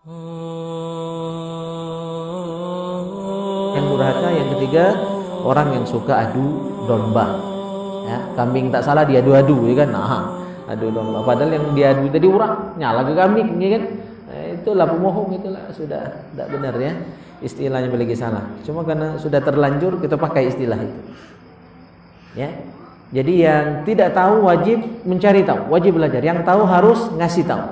Yang durhaka, yang ketiga orang yang suka adu domba. Ya, kambing tak salah diadu-adu, ya kan? Nah, adu domba. Padahal yang diadu tadi orang nyala ke kambing, ya kan? Nah, itulah pemohong, itulah sudah tidak benar ya. Istilahnya lagi salah. Cuma karena sudah terlanjur kita pakai istilah itu. Ya. Jadi yang tidak tahu wajib mencari tahu, wajib belajar. Yang tahu harus ngasih tahu.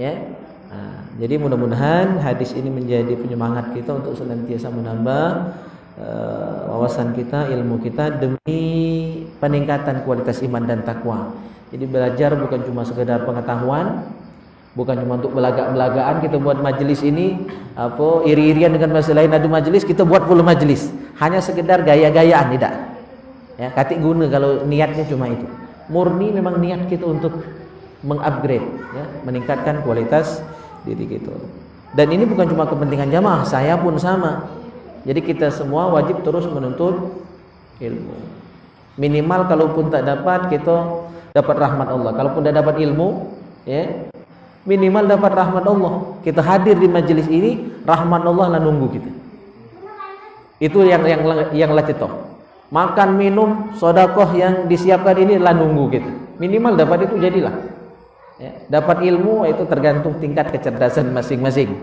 Ya. Nah, jadi mudah-mudahan hadis ini menjadi penyemangat kita untuk senantiasa menambah wawasan kita, ilmu kita demi peningkatan kualitas iman dan takwa. Jadi belajar bukan cuma sekedar pengetahuan, bukan cuma untuk belagak-belagaan kita buat majelis ini apa iri-irian dengan masalah lain adu majelis kita buat puluh majelis. Hanya sekedar gaya-gayaan tidak. Ya, katik guna kalau niatnya cuma itu. Murni memang niat kita untuk mengupgrade ya, meningkatkan kualitas diri kita. Dan ini bukan cuma kepentingan jamaah, saya pun sama. Jadi kita semua wajib terus menuntut ilmu. Minimal kalaupun tak dapat kita dapat rahmat Allah. Kalaupun tidak dapat ilmu, ya minimal dapat rahmat Allah. Kita hadir di majelis ini, rahmat Allah lah nunggu kita. Itu yang lacetong. Makan, minum, sedekah yang disiapkan ini lah nunggu kita. Minimal dapat itu jadilah. Ya, dapat ilmu itu tergantung tingkat kecerdasan masing-masing.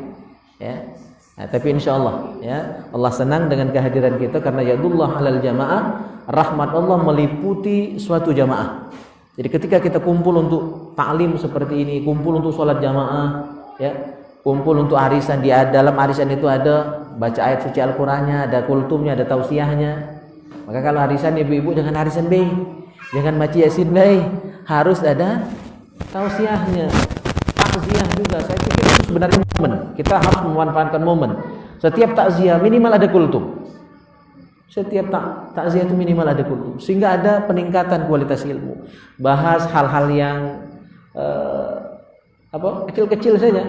Ya. Nah, tapi insya Allah ya Allah senang dengan kehadiran kita karena yadullah halal jamaah, rahmat Allah meliputi suatu jamaah. Jadi ketika kita kumpul untuk taklim seperti ini, kumpul untuk sholat jamaah, ya, kumpul untuk arisan, di dalam arisan itu ada baca ayat suci Al-Qur'annya, ada kultumnya, ada tausiahnya. Maka kalau arisan ibu-ibu jangan arisan baik, jangan baca yasin baik, harus ada tausiahnya. Takziah juga, saya pikir itu sebenarnya momen. Kita harus memanfaatkan momen. Setiap takziah minimal ada kultum. Setiap takziah itu minimal ada kultum, sehingga ada peningkatan kualitas ilmu. Bahas hal-hal yang kecil-kecil saja.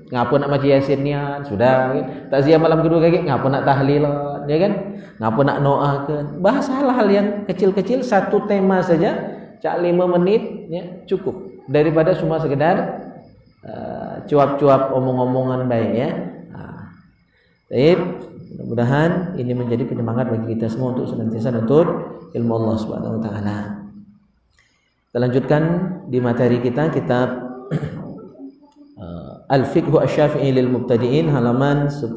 Ngapa nak baca yasinnya sudah. Takziah malam kedua kayak ngapa nak tahlilan, ya kan? Ngapa nak doakan. Bahas hal-hal yang kecil-kecil, satu tema saja, cak 5 menit ya cukup. Daripada cuma sekedar cuap-cuap omong-omongan baik ya. Baik, mudah-mudahan ini menjadi penyemangat bagi kita semua untuk senantiasa menuntut ilmu Allah Subhanahu wa taala. Kita lanjutkan di materi kita, kitab Al-Fiqh Asy-Syafi'i lil Mubtadi'in halaman 10.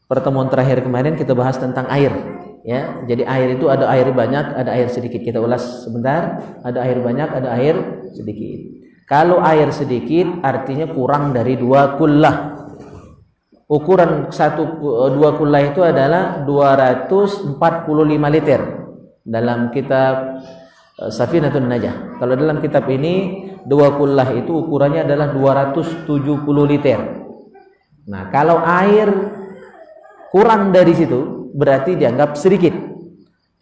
Pertemuan terakhir kemarin kita bahas tentang air ya. Jadi air itu ada air banyak, ada air sedikit. Kita ulas sebentar. Ada air banyak, ada air sedikit. Kalau air sedikit artinya kurang dari 2 kullah. Ukuran 2 kullah itu adalah 245 liter dalam kitab Safinatun Najah. Kalau dalam kitab ini 2 kullah itu ukurannya adalah 270 liter. Nah, kalau air kurang dari situ berarti dianggap sedikit.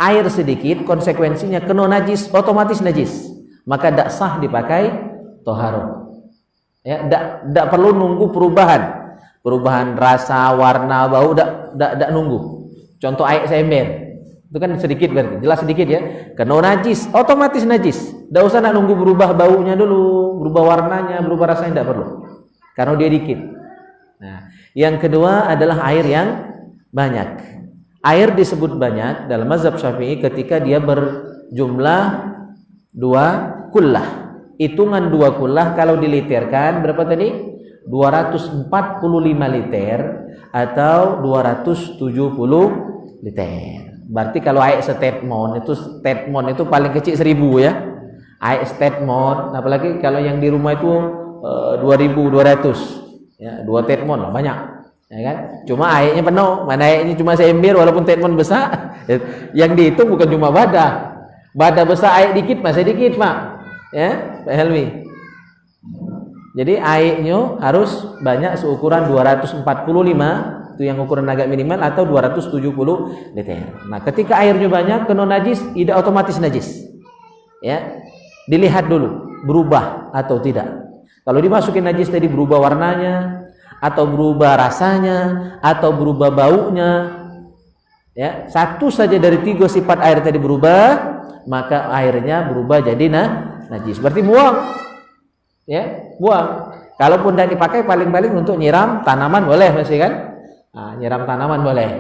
Air sedikit konsekuensinya kena najis, otomatis najis. Maka tidak sah dipakai toharo. Ya, tidak perlu nunggu perubahan rasa, warna, bau, tidak nunggu. Contoh air sember, itu kan sedikit berarti, jelas sedikit ya. Kena najis, otomatis najis. Tidak usah nak nunggu berubah baunya dulu, berubah warnanya, berubah rasanya, tidak perlu. Karena dia dikit. Nah, yang kedua adalah air yang banyak. Air disebut banyak dalam mazhab Syafi'i ketika dia berjumlah 2 kullah. Hitungan 2 kullah kalau diliterkan berapa tadi? 245 liter atau 270 liter. Berarti kalau air statement itu paling kecil 1000 ya. Air statement, apalagi kalau yang di rumah itu 2200 ya, 2 statement lah banyak. Ya kan? Cuma airnya penuh, mana airnya cuma seember walaupun statement besar. Yang dihitung bukan cuma badah. Badah besar air dikit masih dikit, Pak. Ya, Pak Helmi. Jadi airnya harus banyak seukuran 245, itu yang ukuran agak minimal, atau 270 liter. Nah, ketika airnya banyak kena najis, tidak otomatis najis. Ya. Dilihat dulu berubah atau tidak. Kalau dimasukin najis tadi berubah warnanya, atau berubah rasanya, atau berubah baunya, ya, satu saja dari 3 sifat air tadi berubah, maka airnya berubah jadi najis. Berarti buang, ya, buang. Kalaupun tidak dipakai paling-paling untuk nyiram tanaman boleh masih kan? Nah, nyiram tanaman boleh.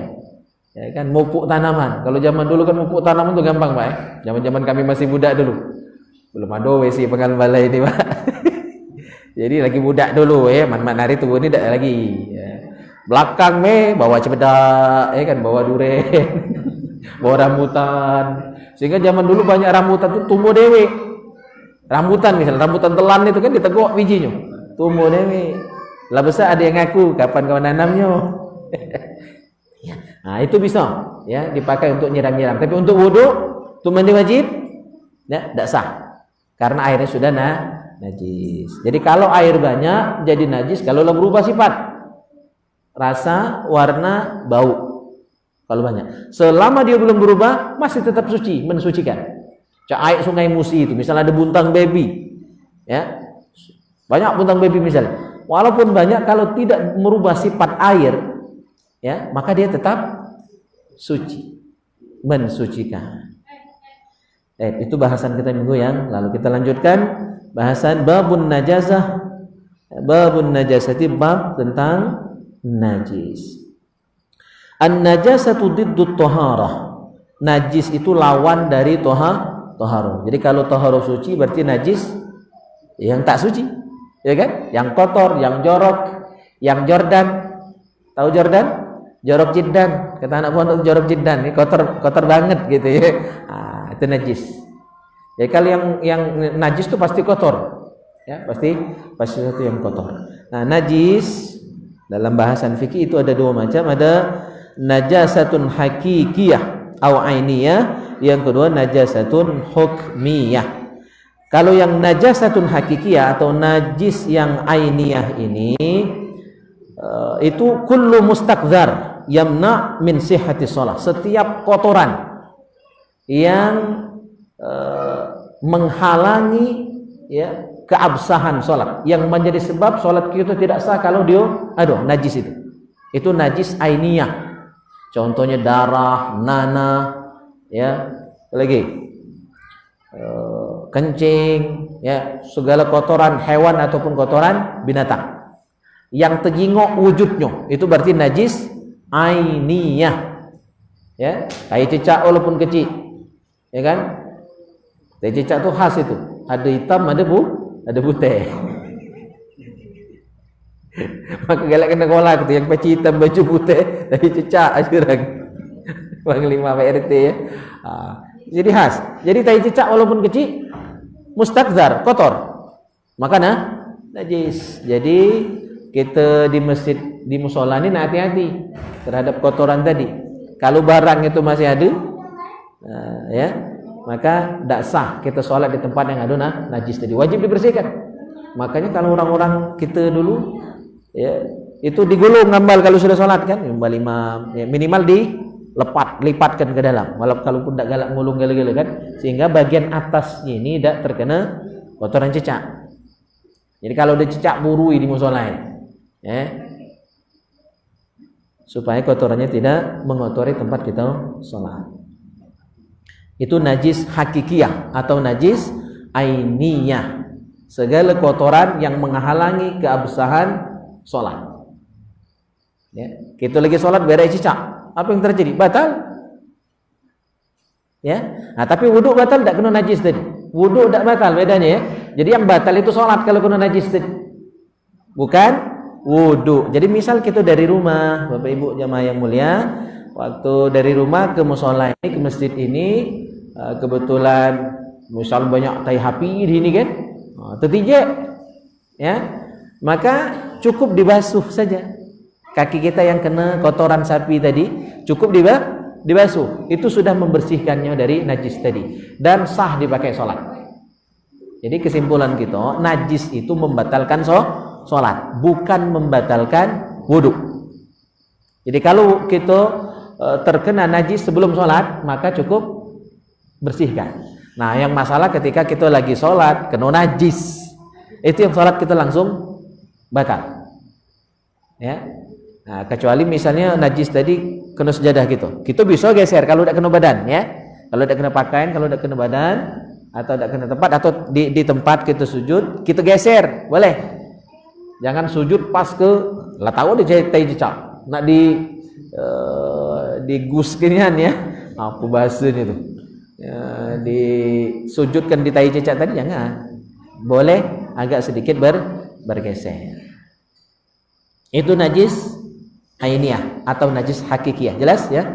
Ya kan, mupuk tanaman. Kalau zaman dulu kan mupuk tanaman tuh gampang, Pak. Zaman-zaman kami masih budak dulu. Belum ada WC penggal balai ini, Pak. Jadi lagi budak dulu ya, man hari tua ini tidak lagi. Ya. Belakang bawa cepedak, ya kan, bawa duren, bawa rambutan. Sehingga zaman dulu banyak rambutan tuh tumbuh dewe. Rambutan misalnya, rambutan telan itu kan diteguk bijinya. Tumbuh dewe. Lah besar ada yang ngaku kapan kau nanamnya. Nah, itu bisa ya dipakai untuk nyiram-nyiram. Tapi untuk wudu, untuk mandi wajib ya tidak sah. Karena airnya sudah najis. Jadi kalau air banyak jadi najis kalau berubah sifat. Rasa, warna, bau. Kalau banyak. Selama dia belum berubah masih tetap suci, mensucikan. Cak air sungai Musi itu misalnya ada buntang baby. Ya. Banyak buntang baby misalnya. Walaupun banyak kalau tidak merubah sifat air ya, maka dia tetap suci, mensucikan. Itu bahasan kita minggu yang lalu. Kita lanjutkan bahasan babun najasah. Babun najasati, bab tentang najis. An-najasatu diddut taharah. Najis itu lawan dari taharah. Jadi kalau taharah suci berarti najis yang tak suci. Ya kan? Yang kotor, yang jorok, yang jordan. Tahu jordan? Jorok jiddan. Kata anak pondok jorok jiddan. Ini kotor banget gitu ya. Nah, itu najis. Jadi kalau yang najis itu pasti kotor. Ya, pasti sesuatu yang kotor. Nah, najis dalam bahasan fikih itu ada dua macam. Ada najasatun hakikiyah atau ainiyah. Yang kedua najasatun hukmiyah. Kalau yang najasatun hakikiyah atau najis yang ainiyah ini itu kullu mustakdzar yamna min sihhati shalah. Setiap kotoran yang menghalangi ya keabsahan salat, yang menjadi sebab salat kita tidak sah kalau dia najis itu najis ainiyah. Contohnya darah, nanah, ya, lagi kencing, ya, segala kotoran hewan ataupun kotoran binatang yang terjingok wujudnya, itu berarti najis ainiyah. Ya, tai cicak walaupun kecil, ya kan? Tai cicak itu khas itu, ada hitam, ada putih. Maka galak kena kolak itu yang peci hitam baju putih, tai cicak asyurang. Bang 5 PRT ya. Jadi khas. Jadi tai cicak walaupun kecil mustakdzar, kotor. Maka najis. Jadi kita di masjid, di musola ini hati-hati terhadap kotoran tadi. Kalau barang itu masih ada, ya, maka tidak sah kita sholat di tempat yang ada najis tadi. Wajib dibersihkan. Makanya kalau orang-orang kita dulu, ya, itu digulung ngambal kalau sudah sholat kan, ngambal imam, ya, minimal lipatkan ke dalam, walaupun tidak galak ngulung gala-gala kan, sehingga bagian atasnya ini tidak terkena kotoran cicak. Jadi kalau ada cicak burui di musola ini, ya, supaya kotorannya tidak mengotori tempat kita sholat. Itu najis hakikiyah atau najis ainiyah. Segala kotoran yang menghalangi keabsahan sholat. Ya, kita lagi sholat beres cicak. Apa yang terjadi? Batal. Ya. Nah, tapi wudhu batal tidak kena najis tadi. Wudhu tidak batal, bedanya ya. Jadi yang batal itu sholat kalau kena najis tadi. Bukan wudhu. Jadi misal kita dari rumah, Bapak Ibu jamaah yang mulia, waktu dari rumah ke musola ini, ke masjid ini, kebetulan misal banyak tai hapi di sini kan, tertijak, ya, maka cukup dibasuh saja. Kaki kita yang kena kotoran sapi tadi cukup dibasuh. Itu sudah membersihkannya dari najis tadi dan sah dipakai sholat. Jadi kesimpulan kita, najis itu membatalkan sholat, bukan membatalkan wudhu. Jadi kalau kita terkena najis sebelum sholat, maka cukup bersihkan. Nah, yang masalah ketika kita lagi sholat kena najis, itu yang sholat kita langsung batal. Ya. Nah, kecuali misalnya najis tadi kena sejadah gitu, kita bisa geser kalau tidak kena badan, ya. Kalau tidak kena pakaian, kalau tidak kena badan, atau tidak kena tempat, atau di tempat kita sujud, kita geser, boleh. Jangan sujud pas ke lah tahu di tai cicak. Nak di gus kinian ya. Apa bahasanya tuh? Ya, disujudkan di tai cicak tadi jangan. Boleh agak sedikit bergeser. Itu najis ainiyah atau najis hakikiyah. Jelas ya?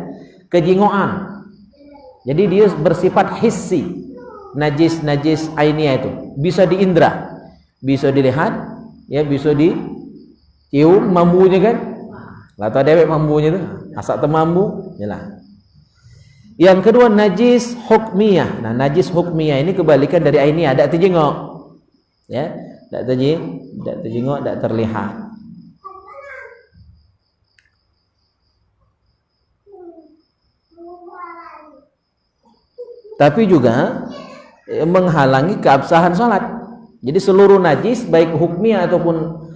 Kejingoan. Jadi dia bersifat hissi. Najis ainiyah itu bisa diindra, bisa dilihat, ya bisa dicium mambunya kan. Atau dewek mambunya itu, asak temambu, jelas. Yang kedua najis hukmiyah. Nah, najis hukmiyah ini kebalikan dari ainiyah, tak terjengok. Ya, tak terjengok, tak terlihat. Tapi juga menghalangi keabsahan salat. Jadi seluruh najis baik hukmiyah ataupun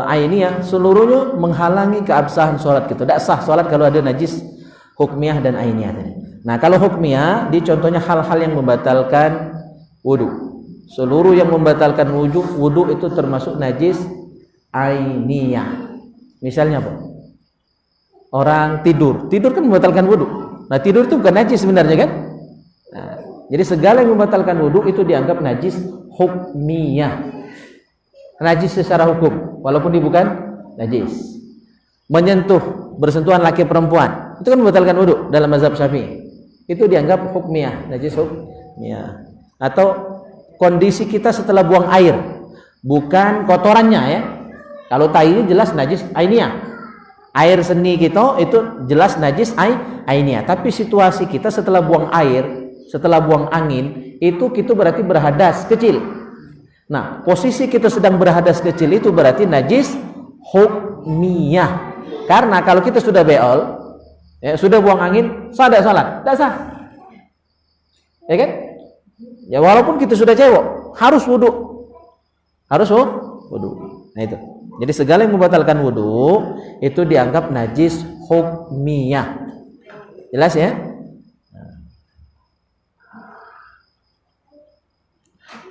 ainiyah seluruhnya menghalangi keabsahan salat gitu. Tidak sah salat kalau ada najis hukmiyah dan ainiyah tadi. Nah, kalau hukmiyah di contohnya hal-hal yang membatalkan wudu. Seluruh yang membatalkan wudu itu termasuk najis ainiyah. Misalnya apa? Orang tidur kan membatalkan wudu. Nah, tidur itu bukan najis sebenarnya kan? Nah, jadi segala yang membatalkan wudu itu dianggap najis hukmiyah. Najis secara hukum, walaupun dia bukan najis. Menyentuh, bersentuhan laki perempuan, itu kan membatalkan wudu dalam mazhab Syafi'i. Itu dianggap hukmiyah, najis hukmiyah. Atau kondisi kita setelah buang air, bukan kotorannya ya. Kalau tai ini jelas najis ainiyah. Air seni kita itu jelas najis ainiyah. Tapi situasi kita setelah buang air, setelah buang angin, itu kita berarti berhadas kecil. Nah, posisi kita sedang berhadas kecil itu berarti najis hukmiyah. Karena kalau kita sudah beol, ya, sudah buang angin, sah tidak salat? Tidak sah. Ya kan? Ya walaupun kita sudah cewek, harus wudu. Harus wudu. Nah itu. Jadi segala yang membatalkan wudu itu dianggap najis hukmiyah. Jelas ya?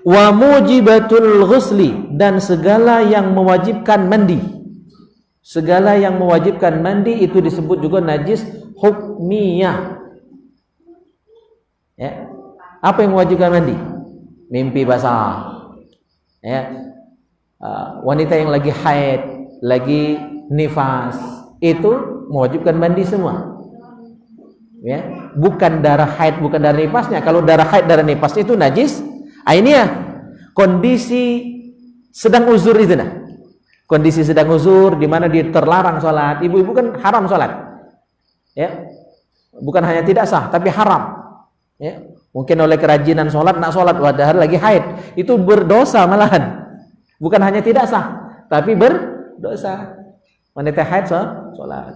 Wa mujibatul ghusli, dan segala yang mewajibkan mandi. Segala yang mewajibkan mandi itu disebut juga najis hukmiyah. Ya. Apa yang mewajibkan mandi? Mimpi basah. Ya. Wanita yang lagi haid, lagi nifas, itu mewajibkan mandi semua. Ya. Bukan darah haid, bukan darah nifasnya. Kalau darah haid, darah nifas itu najis ainiyah. Kondisi sedang uzur itu nah. Kondisi sedang uzur di mana dia terlarang sholat. Ibu-ibu kan haram sholat. Ya. Bukan hanya tidak sah, tapi haram. Ya. Mungkin oleh kerajinan sholat, nak sholat padahal lagi haid, itu berdosa malahan. Bukan hanya tidak sah, tapi berdosa. Wanita haid sholat.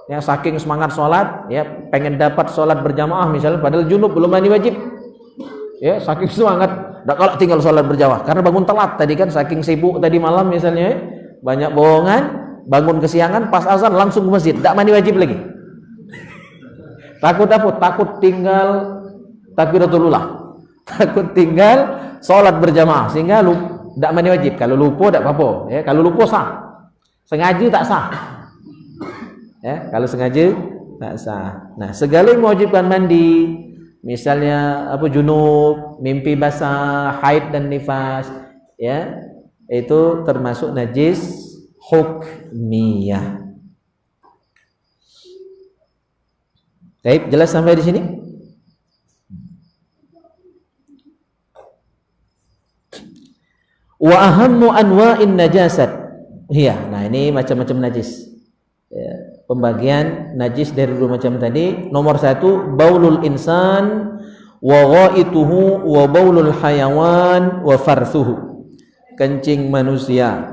Ya, saking semangat sholat, ya pengen dapat sholat berjamaah misalnya, padahal junub belum mandi wajib. Ya, saking semangat. Nggak kalau tinggal sholat berjamaah karena bangun telat tadi kan, saking sibuk tadi malam misalnya, banyak bohongan, bangun kesiangan, pas azan langsung ke masjid, nggak mandi wajib lagi. Takut apa? Takut tinggal takbiratul ula, takut tinggal sholat berjamaah sehingga nggak mandi wajib. Kalau lupa tidak apa-apa. Ya, kalau lupa sah, sengaja tak sah. Ya, kalau sengaja tak sah. Nah, segala yang mewajibkan mandi. Misalnya apa, junub, mimpi basah, haid dan nifas, ya, itu termasuk najis hukmiyah. Baik, jelas sampai di sini? Wa ahammu anwa'in najasat. Iya, nah ini macam-macam najis. Ya. Pembagian najis dari dua macam tadi. Nomor 1, baulul insan wa ghaituhu wa baulul hayawan wa farthuhu. Kencing manusia.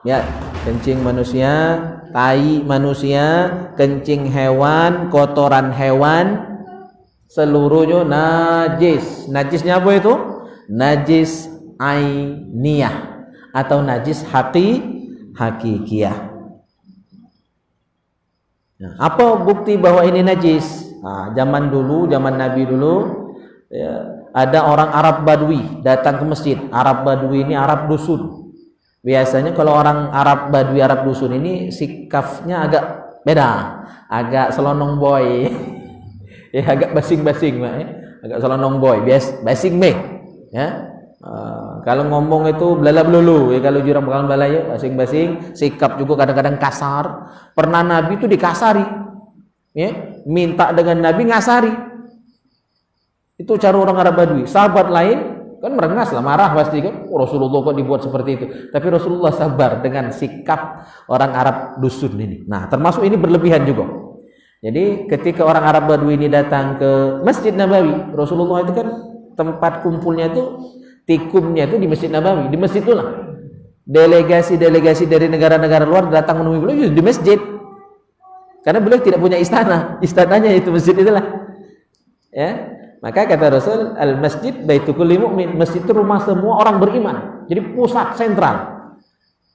Ya, kencing manusia, tai manusia, kencing hewan, kotoran hewan, seluruhnya najis. Najisnya apa itu? Najis ainiyah atau najis hakikiyah. Nah, apa bukti bahwa ini najis? Nah, zaman dulu, zaman Nabi dulu, ya, ada orang Arab Badui datang ke masjid. Arab Badui ini Arab dusun. Biasanya kalau orang Arab Badui, Arab dusun ini sikapnya agak beda, agak selonong boy. Ya agak basing-basing, Pak, ya. Agak selonong boy, basing me. Ya. Kalau ngomong itu belala belulu, ya kalau jurang bakalan balaya, basing-basing, sikap juga kadang-kadang kasar. Pernah Nabi itu dikasari. Ya, minta dengan Nabi ngasari. Itu cara orang Arab Badui. Sahabat lain kan merengas lah, marah pasti kan, Rasulullah kok dibuat seperti itu. Tapi Rasulullah sabar dengan sikap orang Arab dusun ini. Nah, termasuk ini berlebihan juga. Jadi ketika orang Arab Badui ini datang ke Masjid Nabawi, Rasulullah itu kan tempat kumpulnya itu, tikumnya itu di Masjid Nabawi. Di masjid itulah delegasi-delegasi dari negara-negara luar datang menemui beliau di masjid. Karena beliau tidak punya istana, istananya itu masjid itulah. Ya. Maka kata Rasul, al-masjid baitu kulli mu'min. Masjid itu rumah semua orang beriman. Jadi pusat sentral.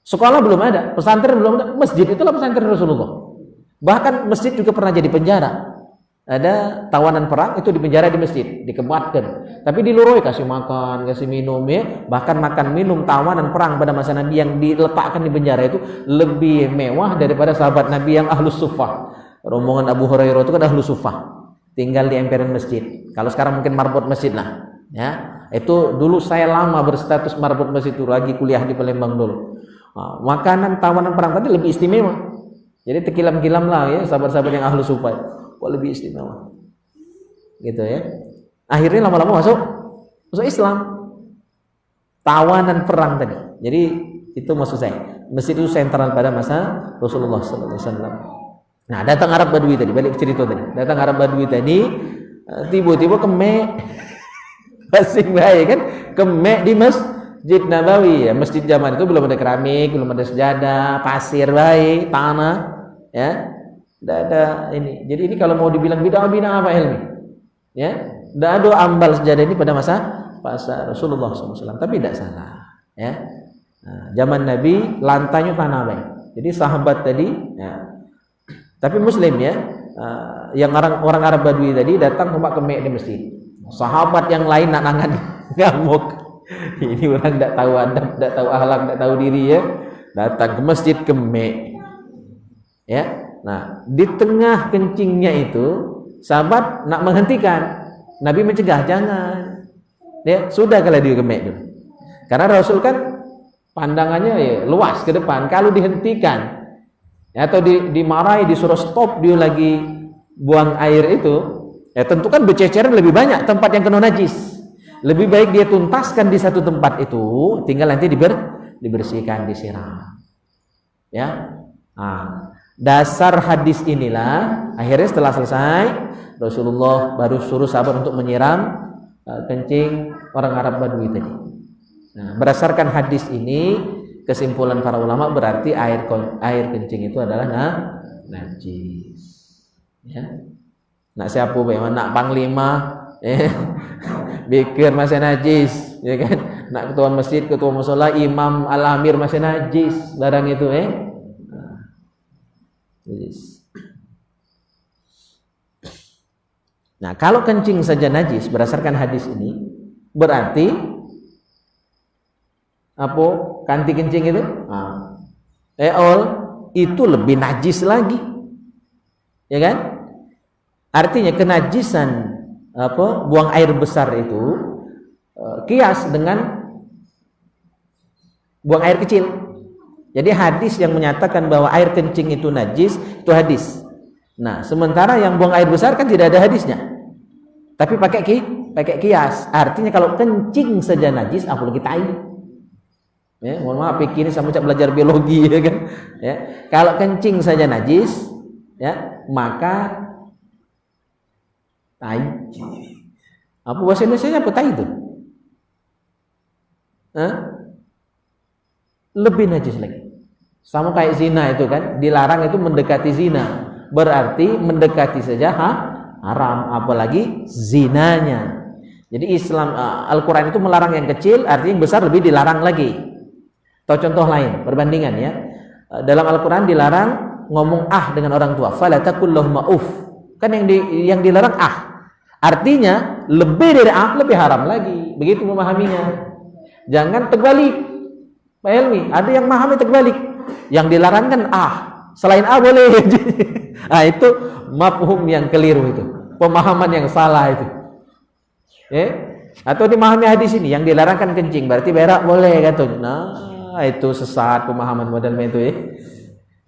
Sekolah belum ada, pesantren belum ada, masjid itulah pesantren Rasulullah. Bahkan masjid juga pernah jadi penjara. Ada tawanan perang itu di penjara di masjid, dikebatkan. Tapi diluroi, kasih makan, kasih minum, ya. Bahkan makan minum tawanan perang pada masa Nabi yang diletakkan di penjara itu lebih mewah daripada sahabat Nabi yang ahlus suffah. Rombongan Abu Hurairah itu kan ahlus suffah, tinggal di emperan masjid. Kalau sekarang mungkin marbot masjid lah, ya. Itu dulu saya lama berstatus marbot masjid itu, lagi kuliah di Palembang dulu. Nah, makanan tawanan perang tadi lebih istimewa. Jadi tekilam-kilam lah ya sahabat-sahabat yang ahlu sufa, kok lebih istimewa. Gitu ya. Akhirnya lama-lama masuk Islam. Tawanan perang tadi. Jadi itu maksud saya. Masjid itu sentral pada masa Rasulullah sallallahu alaihi wasallam. Nah, datang Arab Badui tadi, balik cerita tadi. Datang Arab Badui tadi, tiba-tiba kemek. Basing baik kan? Kemek di Masjid Nabawi ya. Masjid zaman itu belum ada keramik, belum ada sejadah, pasir baik, tanah, ya. Tidak ada ini. Jadi ini kalau mau dibilang bid'ah apa ilmi? Ya, tidak ada ambal sejadah ini pada masa Rasulullah SAW. Tapi tidak salah, ya. Nah, zaman Nabi lantainya tanah baik. Jadi sahabat tadi, ya. Tapi Muslim ya, yang orang Arab Badui tadi datang rumah kemek di masjid. Sahabat yang lain nak nangan ngamuk. Ini orang tidak tahu adab, tidak tahu akhlak, tidak tahu diri ya. Datang ke masjid kemek. Ya. Nah, di tengah kencingnya itu sahabat nak menghentikan. Nabi mencegah, jangan. Ya, sudah kalau dia kemek dulu. Karena Rasul kan pandangannya ya, luas ke depan. Kalau dihentikan atau dimarahi, disuruh stop, dia lagi buang air itu, ya tentu kan berceceran lebih banyak tempat yang kena najis. Lebih baik dia tuntaskan di satu tempat itu, tinggal nanti dibersihkan, disiram. Ya. Nah, dasar hadis inilah akhirnya setelah selesai Rasulullah baru suruh sahabat untuk menyiram kencing orang Arab Badui tadi. Nah, berdasarkan hadis ini, kesimpulan para ulama berarti air kencing itu adalah najis. Ya. Nak siapa bagaimana? Nak panglima, bikir masih najis, ya kan? Nak ketua masjid, ketua musola, imam al-amir masih najis, barang itu, najis. Nah, kalau kencing saja najis berdasarkan hadis ini, berarti apa? Kanti kencing itu? Itu lebih najis lagi. Ya kan? Artinya kenajisan buang air besar itu kias dengan buang air kecil. Jadi hadis yang menyatakan bahwa air kencing itu najis, itu hadis. Nah, sementara yang buang air besar kan tidak ada hadisnya. Tapi pakai kias. Artinya kalau kencing saja najis, apalagi tai. Ya, mohon maaf, ini sama cak belajar biologi ya kan. Ya, kalau kencing saja najis, ya, maka tai. Apa bahasa Indonesianya apa tai itu? Lebih najis lagi. Sama kayak zina itu kan, dilarang itu mendekati zina. Berarti mendekati saja haram, apalagi zinanya. Jadi Islam Al-Qur'an itu melarang yang kecil, artinya yang besar lebih dilarang lagi. Atau contoh lain, perbandingan ya. Dalam Al-Qur'an dilarang ngomong dengan orang tua. Fala taqul lahum uff. Kan yang dilarang Artinya lebih dari lebih haram lagi. Begitu memahaminya. Jangan terbalik. Pak Helmi, ada yang memahami terbalik. Yang dilarang kan A, selain A boleh. Nah, itu mafhum yang keliru itu. Pemahaman yang salah itu. Atau dimahami hadis ini, yang dilarang kan kencing, berarti berak boleh katanya. Nah, itu sesat pemahaman modelnya itu ya.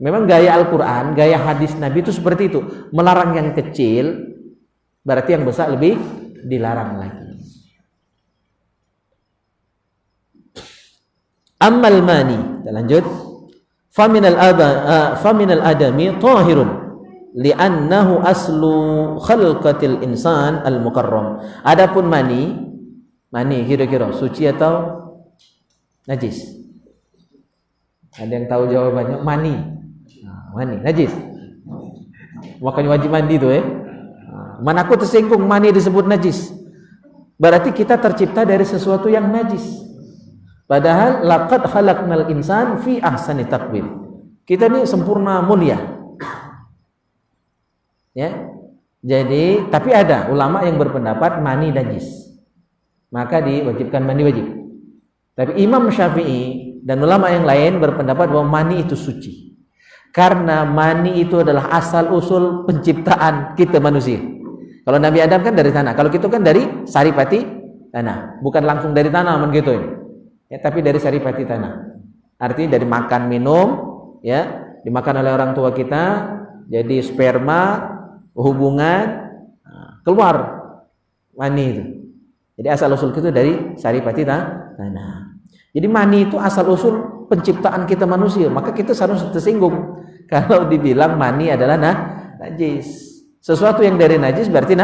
Memang gaya Al-Quran, gaya hadis Nabi itu seperti itu. Melarang yang kecil, berarti yang besar lebih dilarang lagi. Ammal mani, kita lanjut. Faminal adami tahirun li'annahu aslu khalqatil insan al-mukarram. Adapun mani kira-kira suci atau najis? Ada yang tahu jawabannya? Mani najis. Makanya wajib mandi tuh ya. Mana aku tersinggung mani disebut najis. Berarti kita tercipta dari sesuatu yang najis. Padahal laqad khalaqnal insan fi ahsani taqwim. Kita ini sempurna mulia. Ya. Jadi, tapi ada ulama yang berpendapat mani najis. Maka diwajibkan mandi wajib. Tapi Imam Syafi'i dan ulama yang lain berpendapat bahwa mani itu suci. Karena mani itu adalah asal usul penciptaan kita manusia. Kalau Nabi Adam kan dari tanah, kalau kita kan dari saripati tanah, bukan langsung dari tanah begitu ya. Ya, tapi dari saripati tanah. Artinya dari makan minum, ya, dimakan oleh orang tua kita, jadi sperma, hubungan, keluar mani itu. Jadi asal usul itu dari saripati tanah. Jadi mani itu asal usul penciptaan kita manusia. Maka kita seharusnya tersinggung kalau dibilang mani adalah najis. Sesuatu yang dari najis berarti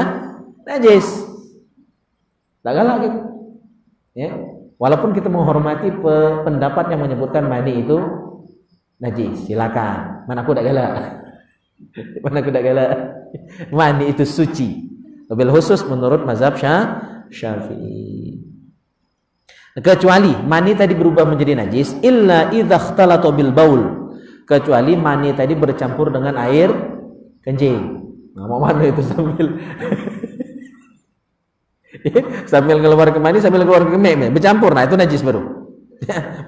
najis. Tak galak gitu. Ya. Walaupun kita menghormati pendapat yang menyebutkan mani itu najis, silakan. Mana aku tak galak. Mani itu suci. Wabil khusus menurut mazhab Syafi'i. Kecuali mani tadi berubah menjadi najis, illa idza ikhtalata bil baul. Kecuali mani tadi bercampur dengan air kencing. Nah, mau mana itu sambil keluar ke mani, sambil keluar ke meme, bercampur. Nah, itu najis baru.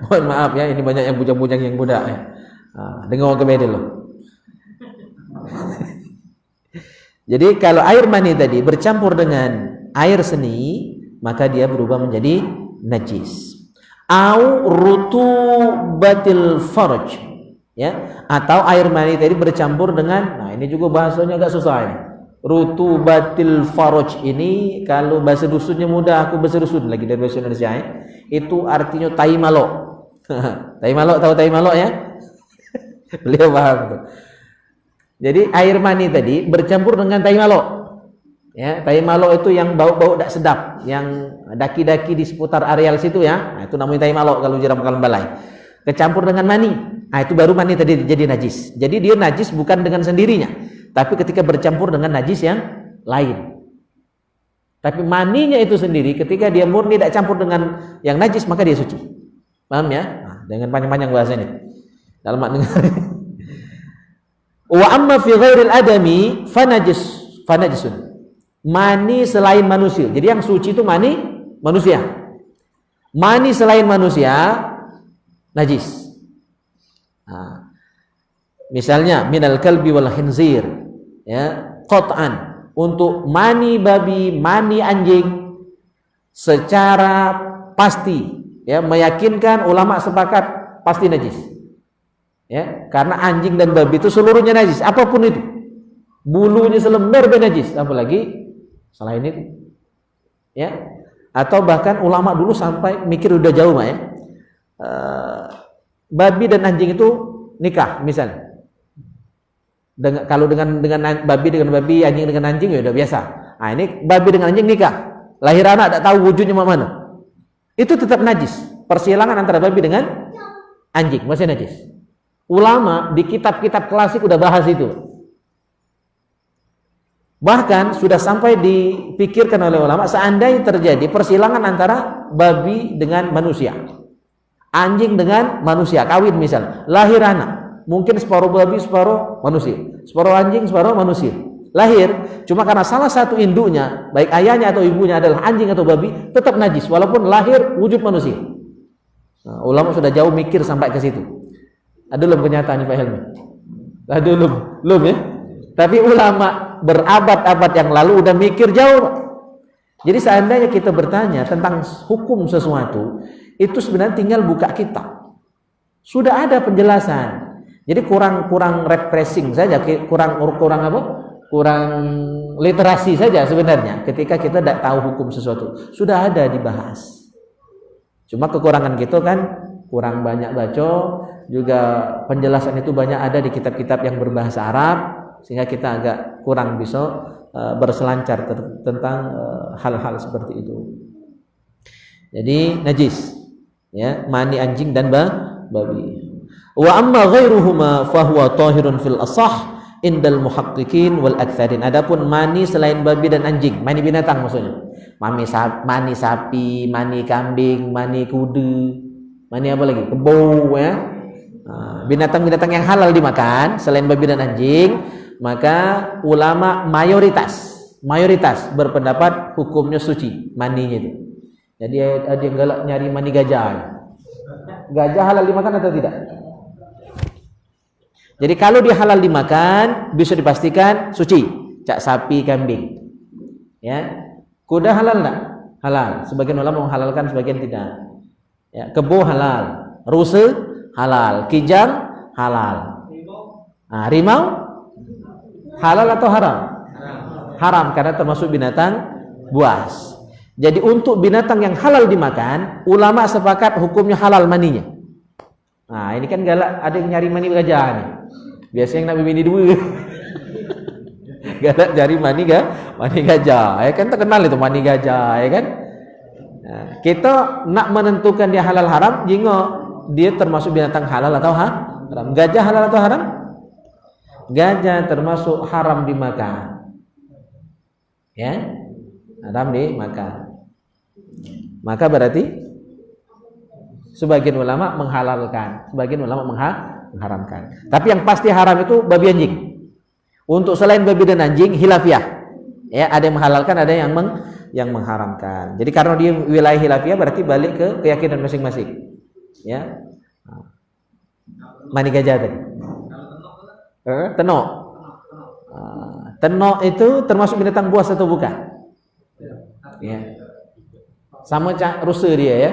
Mohon maaf ya, ini banyak yang bujang-bujang yang budak ya. Dengar ke beda loh. Jadi kalau air mani tadi bercampur dengan air seni, maka dia berubah menjadi najis. Au rutubatil farj, ya, atau air mani tadi bercampur dengan, nah ini juga bahasanya agak susah ini. Rutubatil farj ini kalau bahasa dusunnya mudah, aku bahasa dusun lagi dari bahasa Indonesia ya. Itu artinya tai malok. Tai malok, tahu tai malok ya? Beliau paham tuh. Jadi air mani tadi bercampur dengan tai malok. Ya, tai malok itu yang bau-bau tak sedap, yang daki-daki di seputar areal situ ya. Nah, itu namanya tai malok kalau jeram kalam balai. Kecampur dengan mani. Nah, itu baru mani tadi jadi najis. Jadi dia najis bukan dengan sendirinya, tapi ketika bercampur dengan najis yang lain. Tapi maninya itu sendiri ketika dia murni tidak campur dengan yang najis, maka dia suci. Paham ya? Nah, dengan panjang-panjang bahasa ini. Dalam dengar. Wa amma fi ghairil adami fanajisun. Mani selain manusia. Jadi yang suci itu mani manusia. Mani selain manusia najis. Nah, misalnya minal kalbi wal khinzir, ya, qat'an. Untuk mani babi, mani anjing secara pasti, ya, meyakinkan ulama sepakat pasti najis. Ya, karena anjing dan babi itu seluruhnya najis, apapun itu. Bulunya selembar najis, apalagi selain itu. Ya. Atau bahkan ulama dulu sampai mikir udah jauh mah ya. Babi dan anjing itu nikah misalnya. Kalau dengan babi dengan babi, anjing dengan anjing ya udah biasa. Nah, ini babi dengan anjing nikah. Lahir anak tak tahu wujudnya mana. Itu tetap najis. Persilangan antara babi dengan anjing masih najis. Ulama di kitab-kitab klasik udah bahas itu. Bahkan sudah sampai dipikirkan oleh ulama seandainya terjadi persilangan antara babi dengan manusia. Anjing dengan manusia kawin misalnya, lahir anak. Mungkin separuh babi, separuh manusia, separuh anjing, separuh manusia. Lahir, cuma karena salah satu induknya, baik ayahnya atau ibunya adalah anjing atau babi, tetap najis walaupun lahir wujud manusia. Nah, ulama sudah jauh mikir sampai ke situ. Ada belum kenyataan Pak Helmi? Ada belum ya? Tapi ulama berabad-abad yang lalu udah mikir jauh, Pak. Jadi seandainya kita bertanya tentang hukum sesuatu, itu sebenarnya tinggal buka kitab. Sudah ada penjelasan. Jadi kurang refreshing saja, kurang apa? Kurang literasi saja sebenarnya ketika kita tidak tahu hukum sesuatu. Sudah ada dibahas. Cuma kekurangan kita kan kurang banyak baca, juga penjelasan itu banyak ada di kitab-kitab yang berbahasa Arab, sehingga kita agak kurang bisa berselancar tentang hal-hal seperti itu. Jadi najis, ya, mani anjing dan babi. Wa amma ghairuhuma fahuwa tahirun fil asah indal muhaqqiqin wal aktsarin. Adapun mani selain babi dan anjing, mani binatang maksudnya. Mani sapi, mani kambing, mani kuda, mani apa lagi? Kebo, ya. Binatang-binatang yang halal dimakan selain babi dan anjing, maka ulama mayoritas berpendapat hukumnya suci maninya itu. Jadi ada yang galak nyari mani gajah. Gajah halal dimakan atau tidak? Jadi kalau dia halal dimakan, bisa dipastikan suci. Cak sapi, kambing. Ya. Kuda halal enggak? Halal. Sebagian ulama menghalalkan, sebagian tidak. Ya, kebo halal, rusa halal, kijang halal. Nah, rimau halal atau haram? Haram karena termasuk binatang buas. Jadi untuk binatang yang halal dimakan, ulama sepakat hukumnya halal maninya. Nah, ini kan galak ada yang nyari mani gajah nih. Biasanya yang nak bini dua. Galak cari mani gajah. Ya kan terkenal itu mani gajah, ya kan? Nah, kita nak menentukan dia halal haram, jinggo dia termasuk binatang halal atau haram. Gajah halal atau haram? Gajah termasuk haram dimakan. Ya? Haram dimakan. Maka berarti sebagian ulama menghalalkan, sebagian ulama mengharamkan. Tapi yang pasti haram itu babi anjing. Untuk selain babi dan anjing hilafiyah. Ya, ada yang menghalalkan, ada yang mengharamkan. Jadi karena dia wilayah hilafiyah berarti balik ke keyakinan masing-masing. Ya. Mani gajah tadi. Tenok. Tenok itu termasuk binatang buas atau bukan? Ya. Sama cak rusa dia, ya.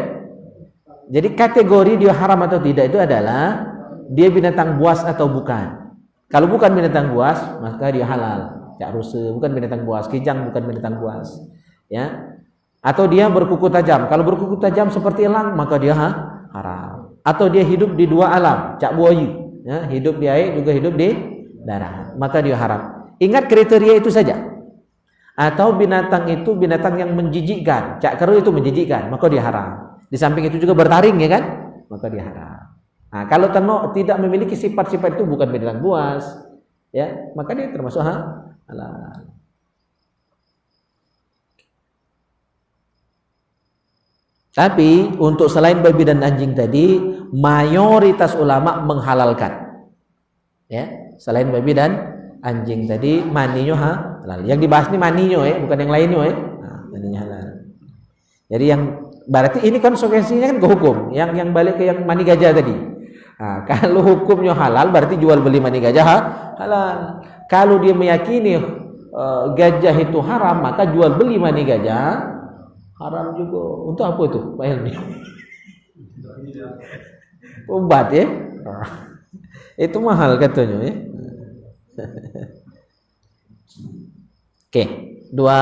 Jadi kategori dia haram atau tidak itu adalah dia binatang buas atau bukan. Kalau bukan binatang buas, maka dia halal. Cak rusa bukan binatang buas, kijang bukan binatang buas, ya. Atau dia berkuku tajam. Kalau berkuku tajam seperti elang, maka dia haram. Atau dia hidup di dua alam, cak buayu, ya, hidup di air juga hidup di darat, maka dia haram. Ingat kriteria itu saja. Atau binatang itu binatang yang menjijikkan, cak keru itu menjijikkan, maka dia haram. Di samping itu juga bertaring, ya kan? Maka dia haram. Nah, kalau tenok tidak memiliki sifat-sifat itu bukan binatang buas, ya, maka dia termasuk halal. Tapi untuk selain babi dan anjing tadi, mayoritas ulama menghalalkan. Ya, selain babi dan anjing tadi maninya halal. Yang dibahas ini maninya, ya, bukan yang lainnya, ya. Nah, maninya halal. Jadi yang berarti ini konsekuensinya kan ke hukum. Yang balik ke yang mani gajah tadi. Nah, kalau hukumnya halal berarti jual beli mani gajah halal. Kalau dia meyakini gajah itu haram, maka jual beli mani gajah haram juga. Untuk apa itu, Pak Helmi? Obat, ya. Itu mahal katanya, ya. Oke, dua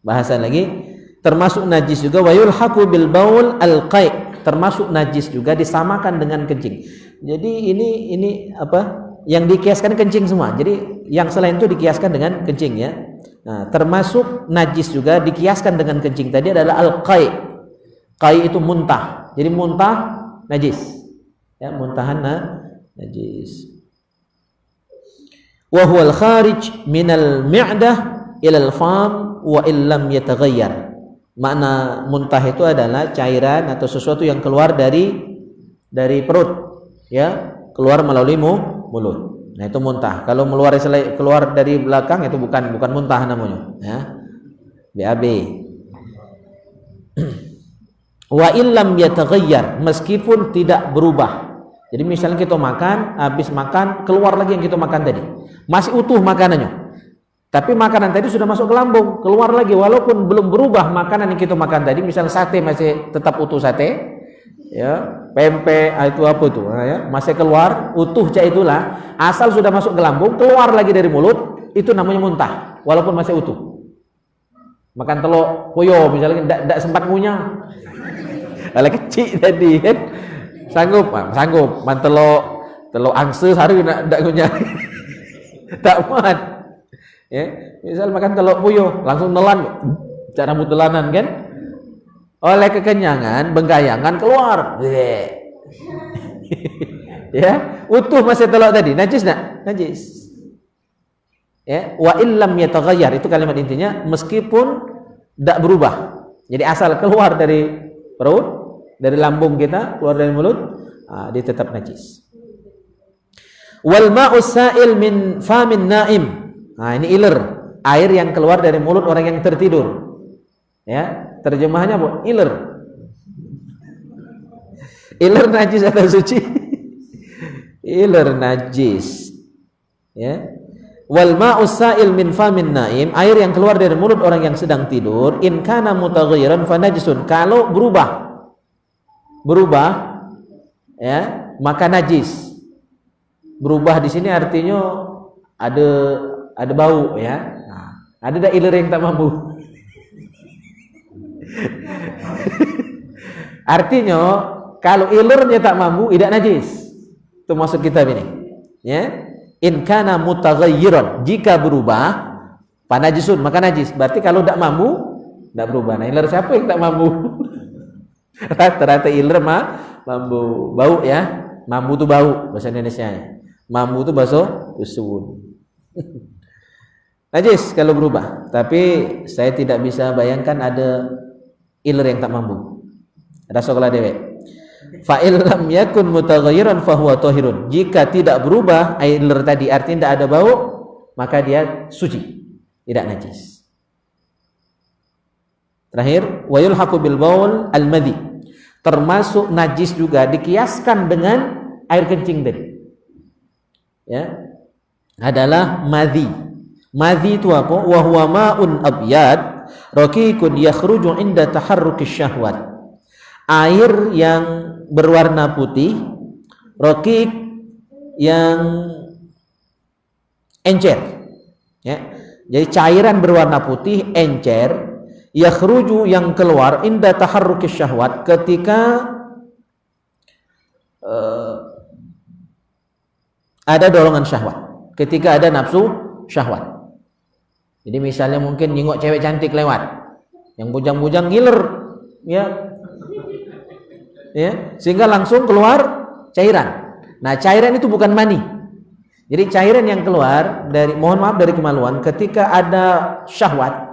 bahasan lagi. Termasuk najis juga wa yulhaqu bil baul al-qai'. Termasuk najis juga disamakan dengan kencing. Jadi ini apa? Yang dikiaskan kencing semua. Jadi yang selain itu dikiaskan dengan kencing, ya. Nah, termasuk najis juga dikiaskan dengan kencing tadi adalah al-qai'. Qai' itu muntah. Jadi muntah najis. Ya, muntahan najis. Wa huwal kharij minal mi'dah ilal fam wa illam yataghayyar. Makna muntah itu adalah cairan atau sesuatu yang keluar dari perut, ya, keluar melalui mulut. Nah, itu muntah. Kalau keluar dari belakang itu bukan muntah namanya, ya. BAB. Wa illam yataghayyar, meskipun tidak berubah. Jadi misalnya kita makan, habis makan keluar lagi yang kita makan tadi, masih utuh makanannya, tapi makanan tadi sudah masuk ke lambung, keluar lagi walaupun belum berubah makanan yang kita makan tadi. Misalnya sate masih tetap utuh sate, ya, pempek itu apa tuh, ya, masih keluar utuh cak itulah, asal sudah masuk ke lambung, keluar lagi dari mulut, itu namanya muntah walaupun masih utuh. Makan telur poyo misalnya tidak sempat ngunyah, ala kecil tadi kan, sanggup man telur angse sehari tidak ngunyah. Tak muat, ya, misal makan telur puyuh langsung nelan, cara mutelanan kan, oleh kekenyangan benggayangan keluar. Ya, utuh masih telur tadi, najis nak? Najis. Ya, wa illam yataghayyar, itu kalimat intinya, meskipun tidak berubah. Jadi asal keluar dari perut, dari lambung kita, keluar dari mulut, dia tetap najis. Wal ma'u sa'il min famin naim. Nah, ini iler, air yang keluar dari mulut orang yang tertidur. Ya, terjemahannya apa? Iler. Iler najis atau suci? Iler najis. Ya. Wal ma'u sa'il min famin naim, air yang keluar dari mulut orang yang sedang tidur, in kana mutaghayyiran fa najisun, kalau berubah, ya, maka najis. Berubah di sini artinya ada bau, ya. Nah, ada dah iler yang tak mampu. Artinya kalau ilernya tak mampu, tidak najis. Itu maksud kita ini, ya. In kana mutaghayyiran, jika berubah, panajisun, maka najis. Berarti kalau tidak mampu, tidak berubah. Nah, iler siapa yang tak mampu? Rata-rata iler mampu, bau, ya. Mampu itu bau bahasa Indonesia. Mampu itu bahasa usul. Najis kalau berubah. Tapi saya tidak bisa bayangkan ada iler yang tak mampu. Ada sekolah dewek. Fa illam yakun mutaghayyiran fa huwa tahirun. Jika tidak berubah air tadi, artinya tidak ada bau, maka dia suci, tidak najis. Terakhir, wa yulhaqu bil baul al madhi. Termasuk najis juga dikiaskan dengan air kencing tadi. Ya. Adalah madhi. Madhi itu apa? Wa huwa ma'un abyad raqiqun yakhruju inda taharrukis syahwat. Air yang berwarna putih, raqiq, yang encer, ya. Jadi cairan berwarna putih encer, yakhruju, yang keluar, inda taharrukis syahwat, ketika ada dorongan syahwat, ketika ada nafsu syahwat. Jadi misalnya mungkin nengok cewek cantik lewat, yang bujang-bujang ngiler, ya. Ya, sehingga langsung keluar cairan. Nah, cairan itu bukan mani. Jadi cairan yang keluar dari, mohon maaf, dari kemaluan ketika ada syahwat,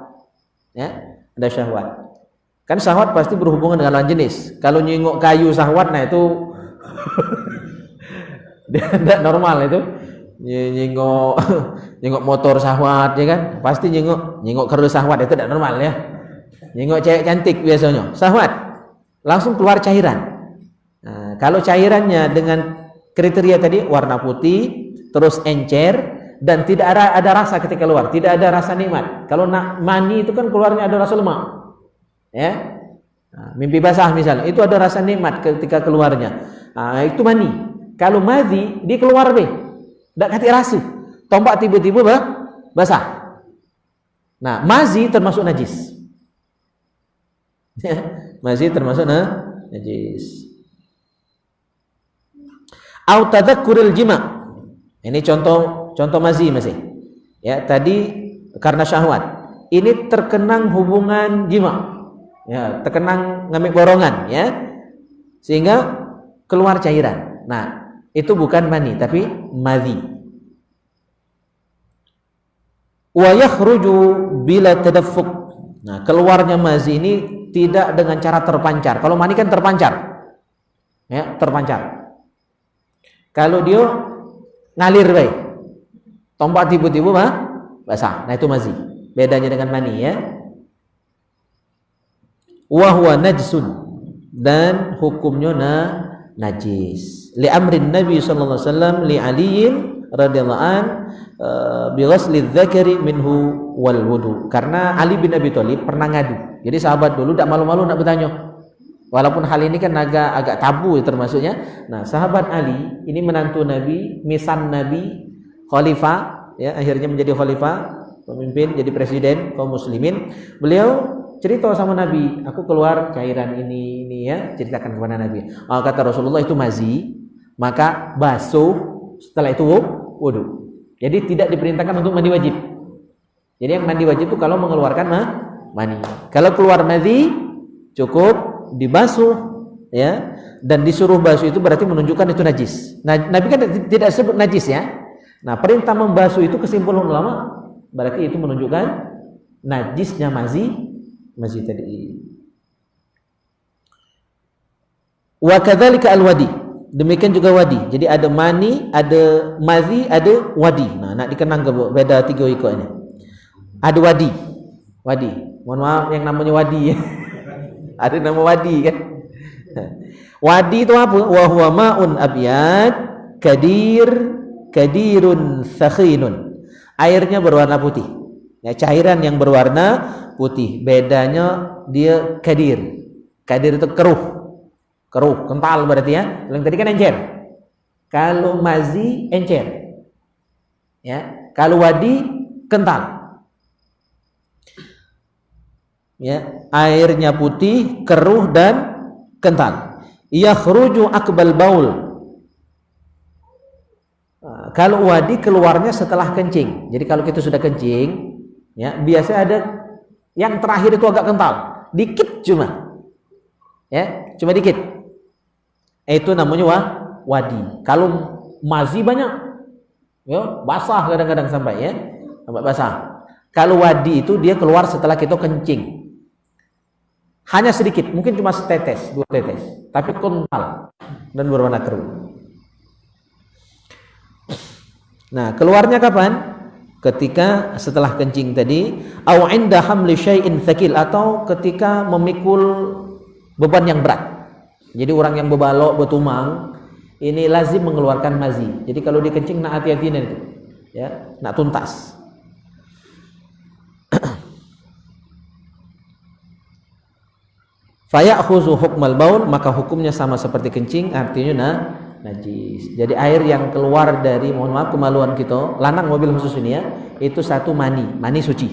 ya, ada syahwat. Kan syahwat pasti berhubungan dengan lawan jenis. Kalau nyengok kayu syahwat, nah itu tidak normal itu. Nyengok motor syahwat, ya kan? Pasti nyengok keruh syahwat, itu tidak normal, ya. Nyengok cewek cantik biasanya syahwat, langsung keluar cairan. Nah, kalau cairannya dengan kriteria tadi, warna putih, terus encer, dan tidak ada rasa ketika keluar, tidak ada rasa nikmat. Kalau mani itu kan keluarnya ada rasa lemak, ya. Nah, mimpi basah misalnya, itu ada rasa nikmat ketika keluarnya. Nah, itu mani. Kalau madhi, dia keluar tidak kati rasa, tombak tiba-tiba basah. Nah, mazi termasuk najis. Mazi termasuk najis. Au tadzakuril jima'. Ini contoh mazi masih. Ya, tadi karena syahwat. Ini terkenang hubungan jima'. Ya, terkenang ngambil borongan, ya. Sehingga keluar cairan. Nah, itu bukan mani tapi madhi. Wa yakhruju bila tadaffuq. Nah, keluarnya mazi ini tidak dengan cara terpancar. Kalau mani kan terpancar. Ya, terpancar. Kalau dia ngalir baik, tombak tiba-tiba basah. Nah, itu mazi. Bedanya dengan mani, ya. Wa huwa najsun. dan hukumnya najis. Li amrin Nabi sallallahu alaihi wasallam li Aliin radhiyallahu an bi ghusli dzakari minhu wal wudu. Karena Ali bin Abi Thalib pernah ngadu. Jadi sahabat dulu tidak malu-malu nak bertanya. Walaupun hal ini kan agak tabu termasuknya. Nah, sahabat Ali ini menantu Nabi, misan Nabi, khalifah, ya, akhirnya menjadi khalifah, pemimpin, jadi presiden kaum muslimin. Beliau cerita sama Nabi, aku keluar cairan ini ya, ceritakan kepada Nabi. Kata Rasulullah itu mazi, maka basuh, setelah itu wudu. Jadi tidak diperintahkan untuk mandi wajib. Jadi yang mandi wajib itu kalau mengeluarkan mani. Kalau keluar mazi cukup dibasuh, ya, dan disuruh basuh itu berarti menunjukkan itu najis. Nabi kan tidak sebut najis, ya. Nah, perintah membasuh itu kesimpulan ulama berarti itu menunjukkan najisnya mazi tadi. Wa kadzalika al-wadi. Demikian juga wadi. Jadi ada mani, ada mazi, ada wadi. Nah, nak dikenang ke beda tiga ikut ini. Ada wadi. Mohon maaf yang namanya wadi, ya. Ada nama wadi, kan? Wadi itu apa? Wa huwa ma'un abyad kadirun sakhinun. Airnya berwarna putih. Ya, cairan yang berwarna putih. Bedanya dia kadir. Kadir itu keruh, kental berarti, ya. Yang tadi kan encer. Kalau mazi encer. Ya, kalau wadi kental. Ya, airnya putih, keruh dan kental. Yakhruju akbal baul. Kalau wadi keluarnya setelah kencing. Jadi kalau kita sudah kencing, ya, biasa ada yang terakhir itu agak kental, dikit cuma. Ya, cuma dikit. Itu namanya wadi. Kalau mazi banyak, ya, basah kadang-kadang sampai, ya. Sampai basah. Kalau wadi itu dia keluar setelah kita kencing. Hanya sedikit, mungkin cuma setetes, 2 tetes, tapi kental dan berwarna keruh. Nah, keluarnya kapan? Ketika setelah kencing tadi, au inda hamli syai'in tsaqil, atau ketika memikul beban yang berat. Jadi orang yang bebalok, betumang, ini lazim mengeluarkan mazi. Jadi kalau dikencing nak hati-hati itu, ya, nak tuntas. Fayakhuzu hukmal baul, maka hukumnya sama seperti kencing, artinya najis. Jadi air yang keluar dari, mohon maaf kemaluan kita, lanang mobil khusus ini, ya, itu satu mani suci.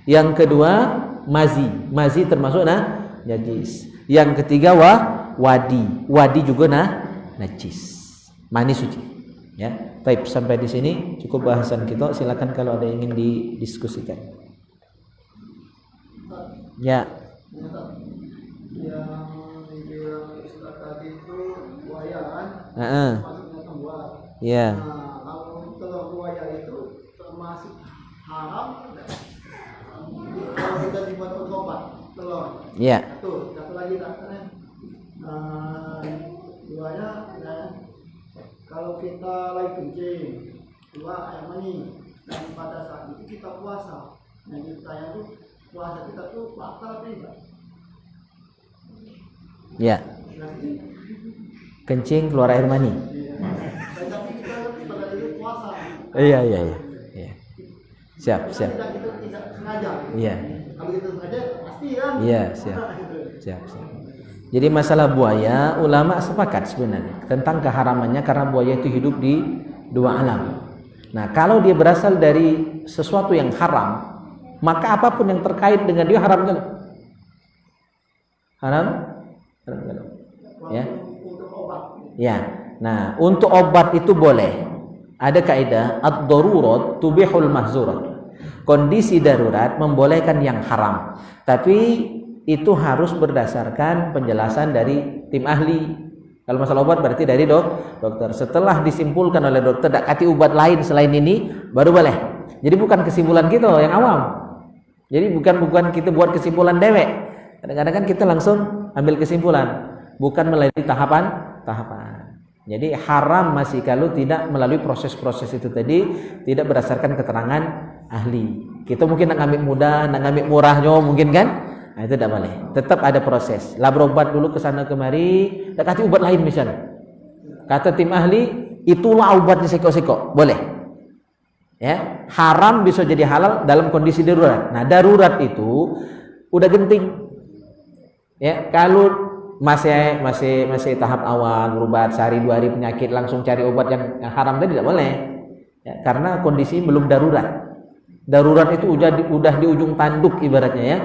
Yang kedua mazi termasuk najis. Yang ketiga wadi juga najis. Mani suci. Ya, baik, sampai di sini cukup bahasan kita. Silakan kalau ada yang ingin didiskusikan. Ya. Yang dibilang istilah tadi itu buaya, kan? Maksudnya tembuas. Iya. Nah, kalau telur buaya itu termasuk haram kalau kita dibuat obat telur. Iya. Tuh, satu lagi kan? Buaya, kan? Kalau kita lagi kencing, keluar air mani, dan pada saat itu kita puasa. Nah, kita tuh puasa kita tuh batal apa enggak? Ya. Kencing keluar air mani. Iya. Siap. Iya. Iya, siap. Jadi masalah buaya, ulama sepakat sebenarnya tentang keharamannya karena buaya itu hidup di 2 alam. Nah, kalau dia berasal dari sesuatu yang haram, maka apapun yang terkait dengan dia haram kan? Haram? Ya. Ya. Nah, untuk obat itu boleh. Ada kaidah ad-darurat tubihul mahzurat. Kondisi darurat membolehkan yang haram. Tapi itu harus berdasarkan penjelasan dari tim ahli. Kalau masalah obat berarti dari dokter. Setelah disimpulkan oleh dokter tak kati obat lain selain ini baru boleh. Jadi bukan kesimpulan kita yang awam. Jadi bukan kita buat kesimpulan dewek. Kadang-kadang kan kita langsung ambil kesimpulan, bukan melalui tahapan. Jadi haram masih kalau tidak melalui proses-proses itu tadi, tidak berdasarkan keterangan ahli. Kita mungkin nak ngambil mudah, nak ngambil murahnya mungkin kan. Nah, itu tidak boleh. Tetap ada proses. Lah berobat dulu ke sana kemari, tak kasih obat lain misalnya. Kata tim ahli, itulah obatnya sekok-sekok. Boleh. Ya, haram bisa jadi halal dalam kondisi darurat. Nah, darurat itu udah genting. Ya, kalau masih tahap awal berobat sehari 2 hari penyakit langsung cari obat yang haram tadi tidak boleh. Ya, karena kondisi belum darurat. Darurat itu udah di ujung tanduk ibaratnya ya.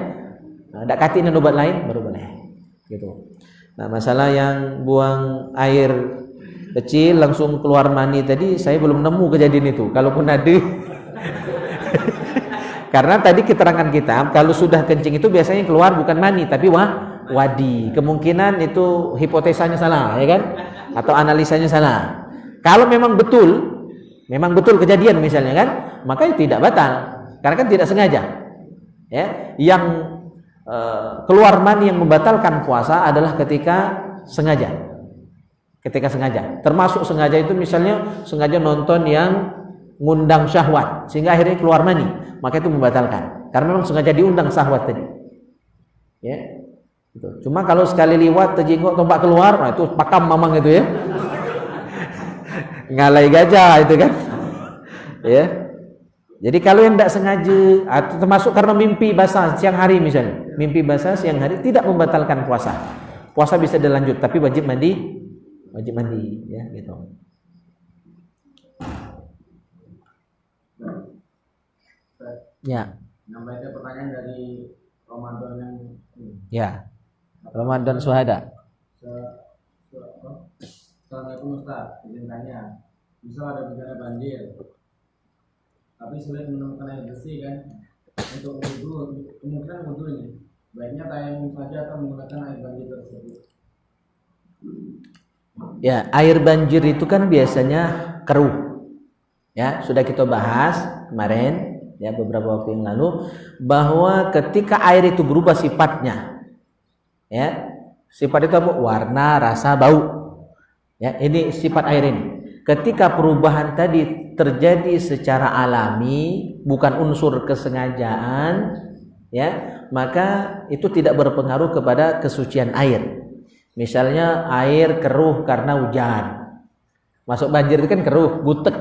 Nah, tak katin obat lain baru boleh. Gitu. Nah, masalah yang buang air kecil langsung keluar mani tadi saya belum nemu kejadian itu. Kalaupun ada karena tadi keterangan kita kalau sudah kencing itu biasanya keluar bukan mani tapi wadi. Kemungkinan itu hipotesanya salah ya kan? Atau analisanya salah. Kalau memang betul kejadian misalnya kan, maka tidak batal karena kan tidak sengaja. Ya, yang keluar mani yang membatalkan puasa adalah ketika sengaja. Termasuk sengaja itu misalnya sengaja nonton yang ngundang syahwat sehingga akhirnya keluar mani, maka itu membatalkan karena memang sengaja diundang syahwat tadi. Ya. Gitu. Cuma kalau sekali liwat terjenguk tombak keluar, nah itu pakam mamang itu ya. Ngalai gajah itu kan. Ya. Jadi kalau yang tidak sengaja atau termasuk karena mimpi basah siang hari misalnya, mimpi basah siang hari tidak membatalkan puasa. Puasa bisa dilanjut tapi wajib mandi ya gitu. Ya. Namanya pertanyaan dari Ramadan yang ya. Ramadan Suhada. Assalamualaikum Ustaz, izin tanya. Misal ada bencana banjir, tapi sulit menemukan air bersih kan? Untuk wudhu, kemungkinan wudhu ini baiknya tayamum saja atau menggunakan air banjir tersebut. Ya, air banjir itu kan biasanya keruh. Ya, sudah kita bahas kemarin ya beberapa waktu yang lalu bahwa ketika air itu berubah sifatnya, ya sifat itu apa? Warna, rasa, bau. Ya, ini sifat air ini. Ketika perubahan tadi terjadi secara alami, bukan unsur kesengajaan, ya, maka itu tidak berpengaruh kepada kesucian air. Misalnya air keruh karena hujan, masuk banjir itu kan keruh, butek.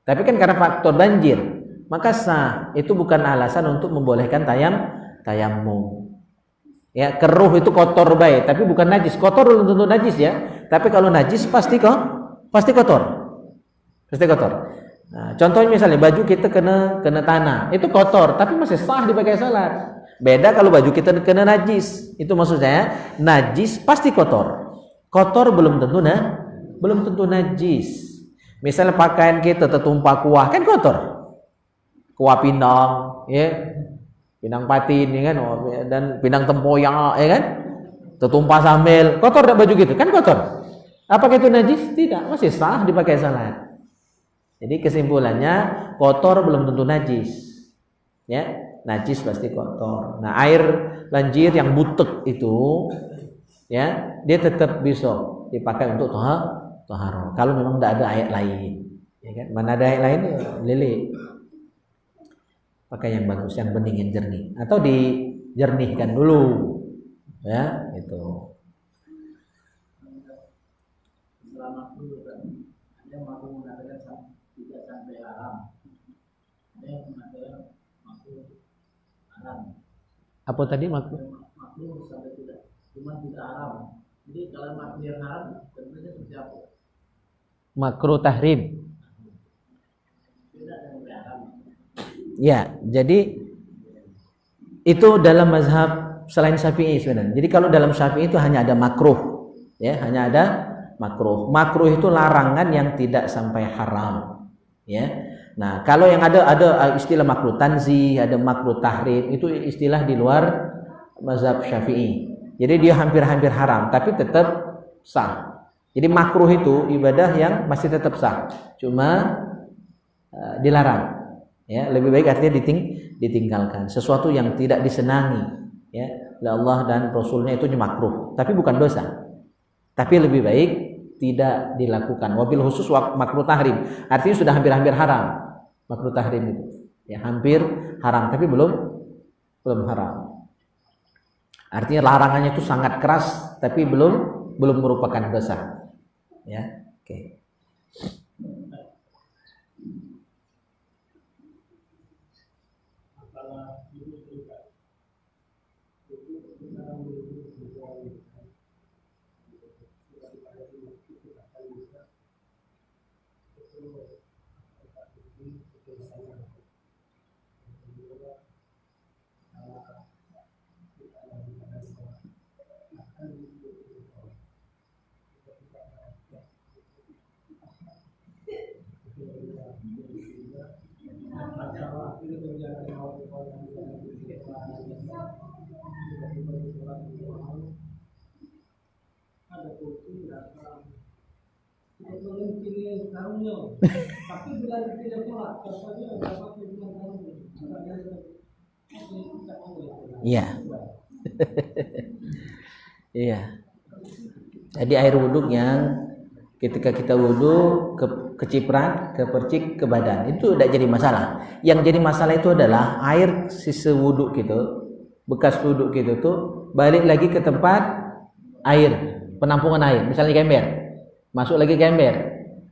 Tapi kan karena faktor banjir, maka sah. Itu bukan alasan untuk membolehkan tayamum. Ya, keruh itu kotor baik, tapi bukan najis. Kotor belum tentu najis ya. Tapi kalau najis pasti kotor. Nah, contohnya misalnya baju kita kena tanah, itu kotor, tapi masih sah dipakai salat. Beda kalau baju kita kena najis. Itu maksud saya, najis pasti kotor. Kotor belum tentu najis. Misalnya pakaian kita tertumpah kuah, kan kotor. Kuah pindang, ya. Pindang patin ya kan, dan pindang tempoyak ya kan. Tertumpah sambal, kotor enggak baju gitu? Kan kotor. Apakah itu najis? Tidak, masih sah dipakai salat. Jadi kesimpulannya kotor belum tentu najis. Ya, najis pasti kotor. Nah, air banjir yang butek itu ya, dia tetap bisa dipakai untuk taharah. Kalau memang tidak ada air lain, ya kan? Mana ada air lain ya lele. Pakai yang bagus, yang bening, yang jernih, atau dijernihkan dulu. Ya, itu. Selama itu ada mampu mengatakan tidak sampai haram. Ada yang mengatakan mampu haram. Apa tadi makruh? Makruh sampai tidak, cuma tidak haram. Jadi kalau makruh yang haram, tentunya seperti apa? Makruh tahrim. Tidak ada yang haram. Ya, jadi itu dalam mazhab selain Syafi'i sebenarnya. Jadi kalau dalam Syafi'i itu hanya ada makruh, ya, hanya ada makruh. Makruh itu larangan yang tidak sampai haram, ya. Nah, kalau yang ada istilah makruh tanzih, ada makruh tahrim, itu istilah di luar mazhab Syafi'i. Jadi dia hampir-hampir haram, tapi tetap sah. Jadi makruh itu ibadah yang masih tetap sah, cuma dilarang. Ya, lebih baik artinya ditinggalkan. Sesuatu yang tidak disenangi, ya, oleh Allah dan Rasulnya itu makruh, tapi bukan dosa. Tapi lebih baik tidak dilakukan. Wabil khusus makruh tahrim, artinya sudah hampir-hampir haram. Makruh tahrim itu, ya, hampir haram, tapi belum haram. Artinya larangannya itu sangat keras, tapi belum merupakan dosa. Ya, oke. Iya. Iya. Jadi air wudhu yang ketika kita wudhu keciprat, kepercik ke badan itu tidak jadi masalah. Yang jadi masalah itu adalah air sisa wudhu gitu, bekas wudhu gitu tuh balik lagi ke tempat air, penampungan air, misalnya ke ember, masuk lagi ke ember.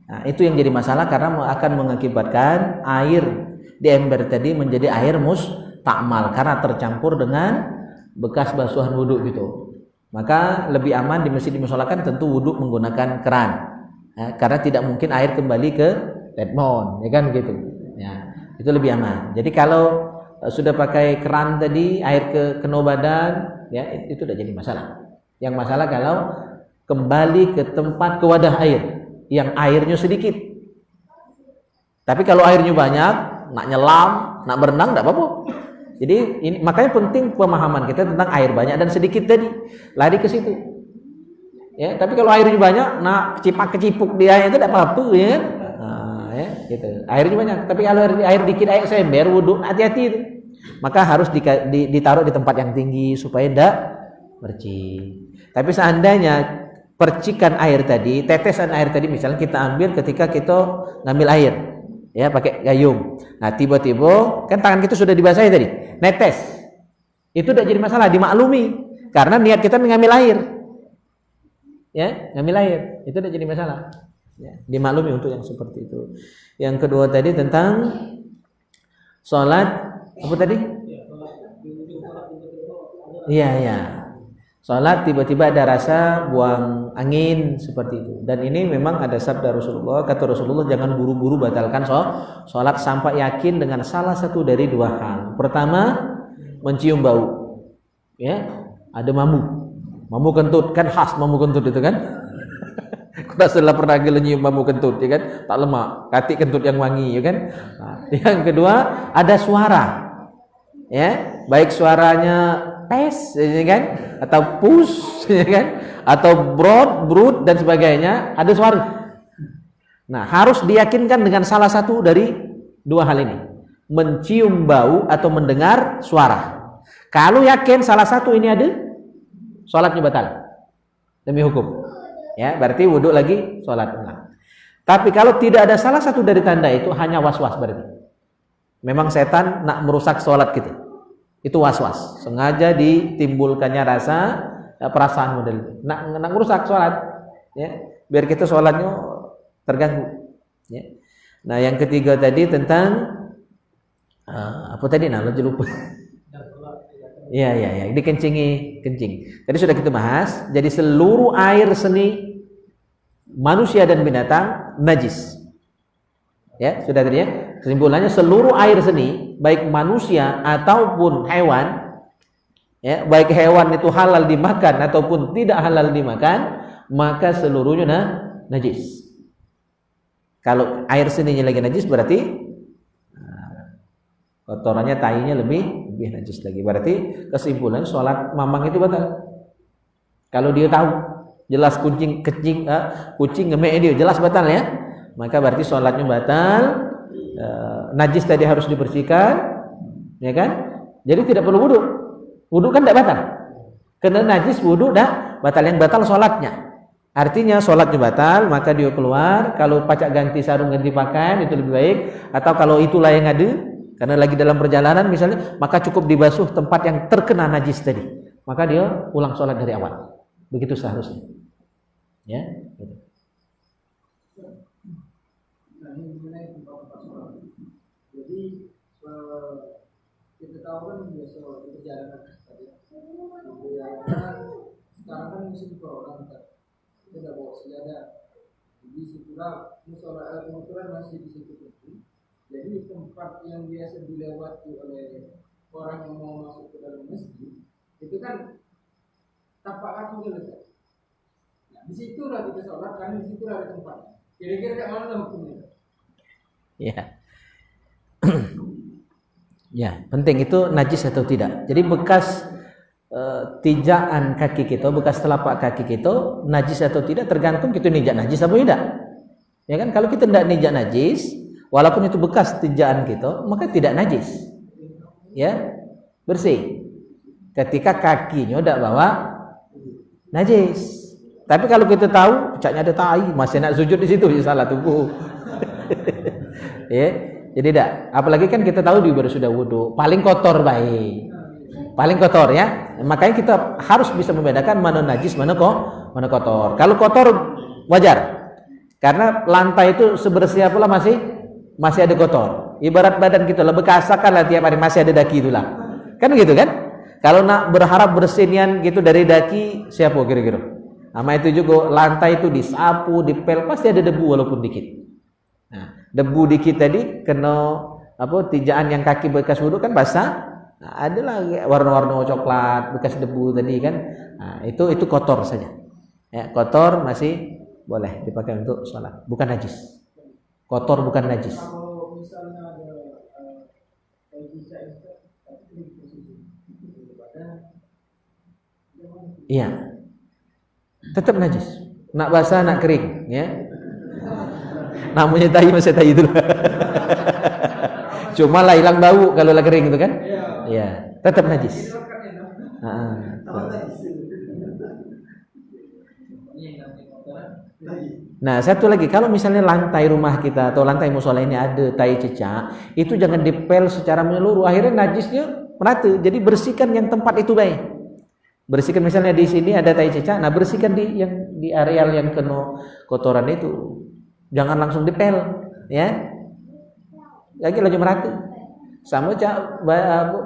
Nah, itu yang jadi masalah karena akan mengakibatkan air di ember tadi menjadi air mustakmal karena tercampur dengan bekas basuhan wudhu gitu. Maka lebih aman di masjid dimusolakan tentu wudhu menggunakan keran, ya, karena tidak mungkin air kembali ke ledmon, ya kan gitu. Ya, itu lebih aman. Jadi kalau sudah pakai keran tadi air kena badan, ya itu tidak jadi masalah. Yang masalah kalau kembali ke tempat ke wadah air yang airnya sedikit. Tapi kalau airnya banyak, nak nyelam, nak berenang, tidak apa-apa. Jadi ini makanya penting pemahaman kita tentang air banyak dan sedikit tadi, lari ke situ. Ya, tapi kalau airnya banyak, nak kecipak-kecipuk di air itu tidak apa-apa, ya kan? Nah, ya, gitu. Airnya banyak, tapi kalau air dikit, air sember, wudhu, hati-hati itu. Maka harus ditaruh di tempat yang tinggi supaya tidak percik. Tapi seandainya percikan air tadi, tetesan air tadi misalnya kita ambil ketika kita ngambil air, ya pakai gayung. Nah tiba-tiba kan tangan kita sudah dibasahi tadi, netes, itu tidak jadi masalah, dimaklumi karena niat kita mengambil air, ya ngambil air, itu tidak jadi masalah, ya, dimaklumi untuk yang seperti itu. Yang kedua tadi tentang sholat apa tadi? Iya. Sholat tiba-tiba ada rasa buang angin seperti itu. Dan ini memang ada sabda Rasulullah. Kata Rasulullah jangan buru-buru batalkan sholat sampai yakin dengan salah satu dari dua hal. Pertama, mencium bau. Ya, ada mamu kentut kan khas mamu kentut itu kan. Rasulullah pernah nyium mamu kentut, ya kan? Tak lemak, katik kentut yang wangi, ya kan? Nah, yang kedua ada suara. Ya, baik suaranya pes, ya kan, atau push, ya kan, atau brood dan sebagainya, ada suara. Nah, harus diyakinkan dengan salah satu dari dua hal ini, mencium bau atau mendengar suara. Kalau yakin salah satu ini ada, sholatnya batal demi hukum. Ya, berarti wudhu lagi, sholat ulang. Tapi kalau tidak ada salah satu dari tanda itu, hanya was-was berarti. Memang setan nak merusak sholat kita. Itu was-was, sengaja ditimbulkannya rasa perasaan model itu. Nak merusak sholat, ya, biar kita sholatnya terganggu. Ya. Nah, yang ketiga tadi tentang apa tadi? Nah, lo lupa. Iya, kencing. Tadi sudah kita bahas. Jadi seluruh air seni manusia dan binatang najis. Ya, sudah tadi ya. Kesimpulannya seluruh air seni baik manusia ataupun hewan, ya, baik hewan itu halal dimakan ataupun tidak halal dimakan, maka seluruhnya najis. Kalau air seninya lagi najis berarti kotorannya, tainya lebih najis lagi. Berarti kesimpulan sholat mamang itu batal. Kalau dia tahu jelas kucing ngemek dia jelas batal, ya, maka berarti sholatnya batal. Najis tadi harus dibersihkan, ya kan? Jadi tidak perlu wudhu kan tidak batal. Karena najis wudhu dah batal, yang batal sholatnya. Artinya sholatnya batal, maka dia keluar. Kalau pacak ganti sarung, ganti pakaian itu lebih baik. Atau kalau itulah yang ada, karena lagi dalam perjalanan misalnya, maka cukup dibasuh tempat yang terkena najis tadi. maka dia ulang sholat dari awal. Begitu seharusnya. Ya, gitu. Nah, ini mengenai tempat sholat. Jadi kita tahu kan biasa perjalanan tadi. Perjalanan sekarang kan musim corona kita tidak bawa sejadah. Jadi situlah musola kebetulan masih di situ itu. Jadi tempat yang biasa dilewati oleh orang yang mau masuk ke dalam masjid itu kan tapak kaki dulu. Nah, di situlah kita sholat, kan di situlah ada tempatnya. Kira-kira kayak mana hukumnya? Ya. Ya, penting itu najis atau tidak. Jadi bekas tijaan kaki kita, bekas telapak kaki kita najis atau tidak tergantung kita nijak najis atau tidak. Ya kan, kalau kita tidak nijak najis, walaupun itu bekas tijaan kita, maka tidak najis. Ya, bersih. Ketika kakinya tidak bawa najis. Tapi kalau kita tahu pucaknya ada tai, masih nak sujud di situ, ya salah tubuh. Ya, jadi tidak. Apalagi kan kita tahu di baru sudah wudu, paling kotor baik. Paling kotor ya. Makanya kita harus bisa membedakan mana najis, mana kotor. Kalau kotor wajar. Karena lantai itu sebersih apalah masih ada kotor. Ibarat badan kita lah bekas lah tiap hari masih ada daki itulah. Kan gitu kan? Kalau nak berharap bersihnian gitu dari daki, siapa kira-kira? Sama itu juga lantai itu disapu, dipel, pasti ada debu walaupun dikit. Nah, debu dikit tadi kena tijaan yang kaki bekas wudu kan basah. Nah, adalah warna-warna coklat bekas debu tadi kan. Nah, itu kotor saja. Ya, kotor masih boleh dipakai untuk sholat, bukan najis. Kotor bukan najis. Kalau misalnya ada Iya. Tetap najis. Nak basah, nak kering, ya. Namanya tahi masih tahi itu. Cuma lah hilang bau kalau lah kering itu kan? Iya, tetap najis. Nah, satu lagi, kalau misalnya lantai rumah kita atau lantai musola ini ada tai cecak, itu jangan dipel secara menyeluruh. Akhirnya najisnya merata. Jadi bersihkan yang tempat itu baik. Bersihkan misalnya di sini ada tai cecak, nah bersihkan di areal yang kena kotoran itu. Jangan langsung dipel, ya. Lagi merata. Sama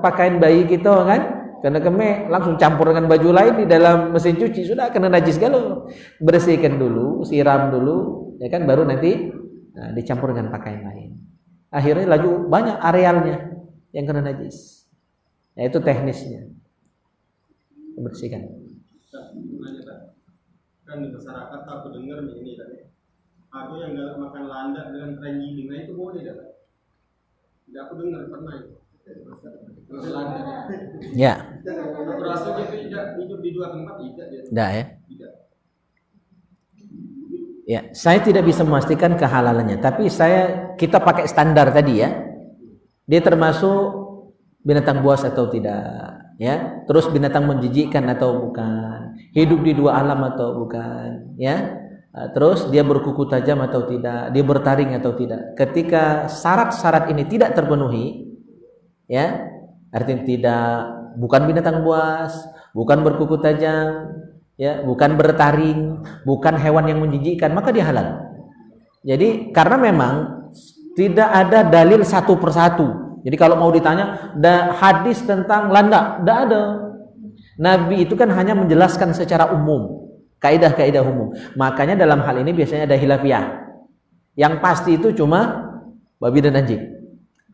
pakaian bayi kita kan, kena kemek langsung campur dengan baju lain di dalam mesin cuci, sudah kena najis galau. Bersihkan dulu, siram dulu, ya kan, baru nanti dicampur dengan pakaian lain. Akhirnya laju banyak arealnya yang kena najis. Ya, itu teknisnya. Bersihkan. Kan di masyarakat aku dengar begini tadi, ada yang galak makan landak dengan terenggiling, nah itu boleh tidak? Tidak, aku dengar pernah itu. Landak. Ya. Aku rasa dia tidak hidup di dua tempat, tidak ya? Tidak ya. Tidak. Ya, saya tidak bisa memastikan kehalalannya, tapi kita pakai standar tadi ya. Dia termasuk binatang buas atau tidak, ya. Terus binatang menjijikkan atau bukan, hidup di dua alam atau bukan, ya. Terus dia berkuku tajam atau tidak, dia bertaring atau tidak. Ketika syarat-syarat ini tidak terpenuhi, ya, artinya bukan binatang buas, bukan berkuku tajam, ya, bukan bertaring, bukan hewan yang menjijikkan, maka dia halal. Jadi karena memang tidak ada dalil satu persatu. Jadi kalau mau ditanya hadis tentang landak, tidak ada. Nabi itu kan hanya menjelaskan secara umum, kaidah-kaidah umum. Makanya dalam hal ini biasanya ada khilafiyah. Yang pasti itu cuma babi dan anjing.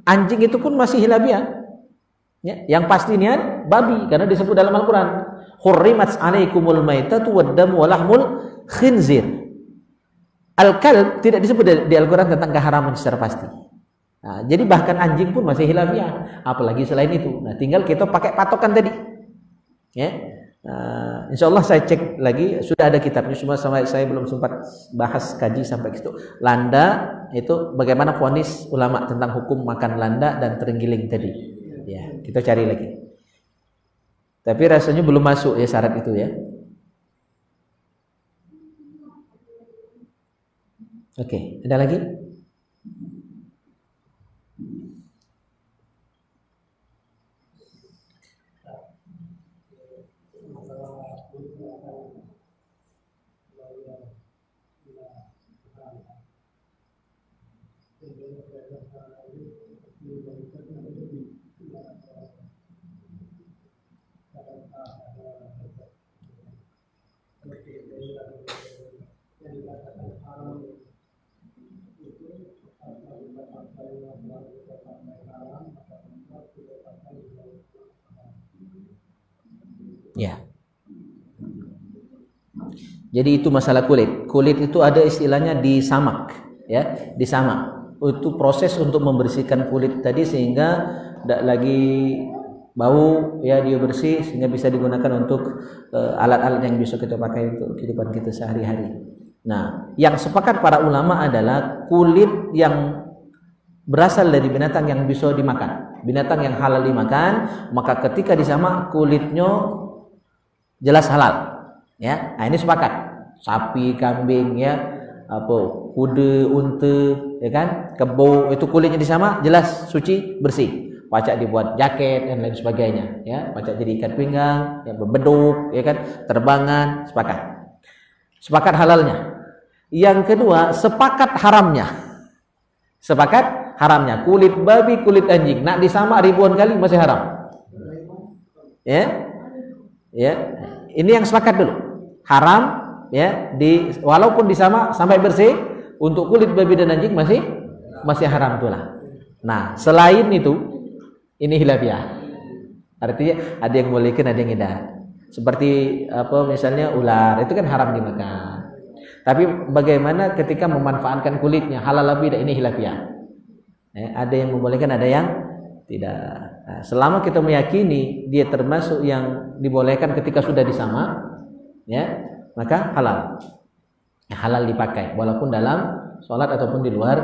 Anjing itu pun masih khilafiyah. Ya, yang pasti niat babi karena disebut dalam Al-Qur'an, hurrimat 'alaikumul maitatu wad-damu wa lahmul khinzir. Al-kalb tidak disebut di Al-Qur'an tentang keharaman secara pasti. Nah, jadi bahkan anjing pun masih khilafiyah, apalagi selain itu. Nah, tinggal kita pakai patokan tadi. Ya. Insya Allah saya cek lagi, sudah ada kitabnya, cuma saya belum sempat bahas kaji sampai ke situ. Landa itu bagaimana vonis ulama tentang hukum makan landa dan terenggiling tadi. Ya, kita cari lagi. Tapi rasanya belum masuk ya syarat itu ya. Oke, ada lagi? Ya. Jadi itu masalah kulit. Kulit itu ada istilahnya disamak, ya, disamak. Itu proses untuk membersihkan kulit tadi sehingga tidak lagi bau, ya, dia bersih sehingga bisa digunakan untuk alat-alat yang bisa kita pakai untuk kehidupan kita sehari-hari. Nah, yang sepakat para ulama adalah kulit yang berasal dari binatang yang bisa dimakan, binatang yang halal dimakan, maka ketika disamak kulitnya jelas halal. Ya, nah ini sepakat. Sapi, kambing, ya, apa, kuda, unta, ya kan, kebo, itu kulitnya disamak jelas suci, bersih. Pacak dibuat jaket dan lain sebagainya, ya, pacak jadi ikat pinggang, ya, berbeduk, ya kan, terbangan, sepakat. Sepakat halalnya. Yang kedua, sepakat haramnya. Sepakat haramnya. Kulit babi, kulit anjing, nak disamak ribuan kali masih haram. Ya, ya, ini yang sepakat dulu. Haram, ya, walaupun disamak sampai bersih, untuk kulit babi dan anjing masih haram pula. Nah, selain itu, ini khilafiyah. Artinya ada yang bolehkan, ada yang tidak. Seperti apa, misalnya ular, itu kan haram dimakan. Tapi bagaimana ketika memanfaatkan kulitnya, halal lebih tidak, ini khilafiyah. Ya, ada yang membolehkan, ada yang tidak. Nah, selama kita meyakini dia termasuk yang dibolehkan ketika sudah disamak, ya, maka halal. Halal dipakai walaupun dalam sholat ataupun di luar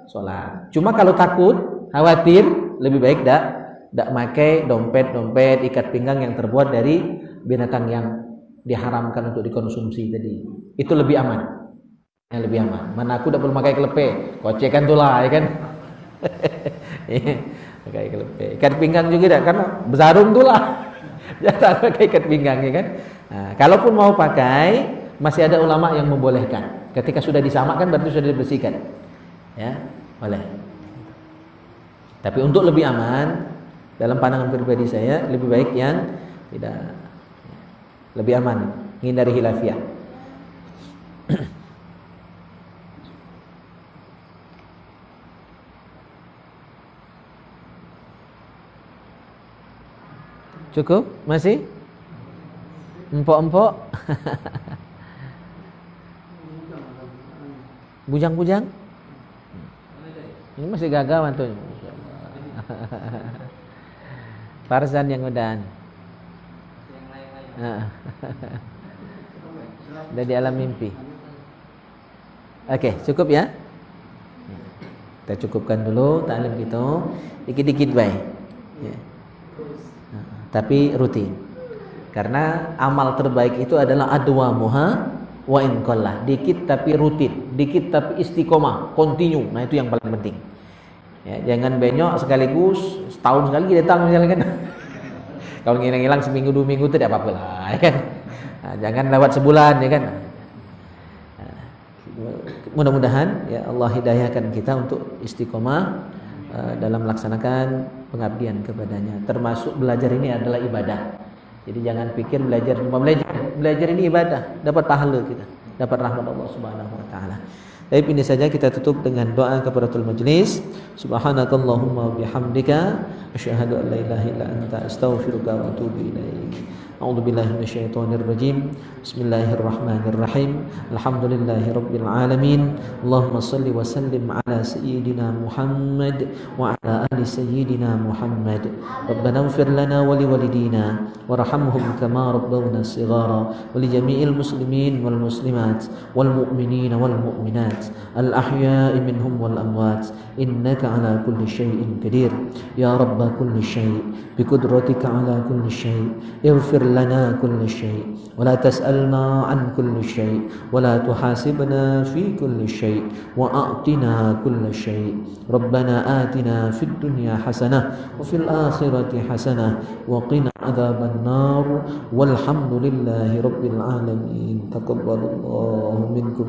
sholat. Cuma kalau takut, khawatir, lebih baik tidak pakai dompet, ikat pinggang yang terbuat dari binatang yang diharamkan untuk dikonsumsi tadi. Itu lebih aman. Yang lebih aman. Mana aku tidak perlu pakai kelepe, kocekan tuh lah, ya kan? Pakai kelepe. Ikat pinggang juga tidak, karena bezarung tuh lah. Jangan pakai ikat pinggang, ya kan? Nah, kalaupun mau pakai, masih ada ulama yang membolehkan. Ketika sudah disamak kan berarti sudah dibersihkan. Ya, boleh. Tapi untuk lebih aman, dalam pandangan pribadi saya lebih baik yang tidak, lebih aman, menghindari khilafiyah. Cukup? Masih? Empok-empok? Bujang-bujang? Ini masih gagah tuh. Farzan yang udahan. Udah di alam mimpi. Oke, cukup ya? Kita cukupkan dulu taklim kita. Dikit-dikit baik. Ya. Tapi rutin. Karena amal terbaik itu adalah adwamuha wa in qallah. Dikit tapi rutin, dikit tapi istiqomah, continue. Nah, itu yang paling penting. Ya, jangan benyok sekaligus, setahun sekali datang misalnya kan. Kalau ngilang-ngilang seminggu 2 minggu itu tidak apa-apa lah, ya kan. Nah, jangan lewat sebulan, ya kan. Nah, mudah-mudahan ya Allah hidayahkan kita untuk istiqomah dalam melaksanakan pengabdian kepadanya. Termasuk belajar ini adalah ibadah. Jadi jangan pikir belajar cuma belajar. Belajar ini ibadah, dapat pahala kita, dapat rahmat Allah Subhanahu wa taala. Baik, ini saja kita tutup dengan doa kafaratul majlis. Subhanakallahumma wa bihamdika asyhadu an la ilaha illa anta astaghfiruka wa atubu ilaik. A'udzu billahi minasyaitonir rajim. Bismillahirrahmanirrahim. Alhamdulillahi rabbil alamin. Allahumma shalli wa sallim ala sayyidina Muhammad wa ala ali sayyidina Muhammad. Rabbana ighfir lana wa liwalidina warhamhum kama rabbawna shighara wa li jami'il muslimin wal muslimat wal mu'minin wal mu'minat al ahya'i minhum wal amwat innaka ala kulli syai'in qadir ya rabb kulli syai' bi qudratika ala kulli syai' ighfir lana kulli syai' wa la tas'alna an kulli syai' wa la tuhasibna fi kulli syai' wa a'tina kulli syai' rabbana atina fid dunya hasanah wa fil akhirati hasanah wa qina adzaban nar walhamdulillahi rabbil alamin. Taqabbalallahu minkum.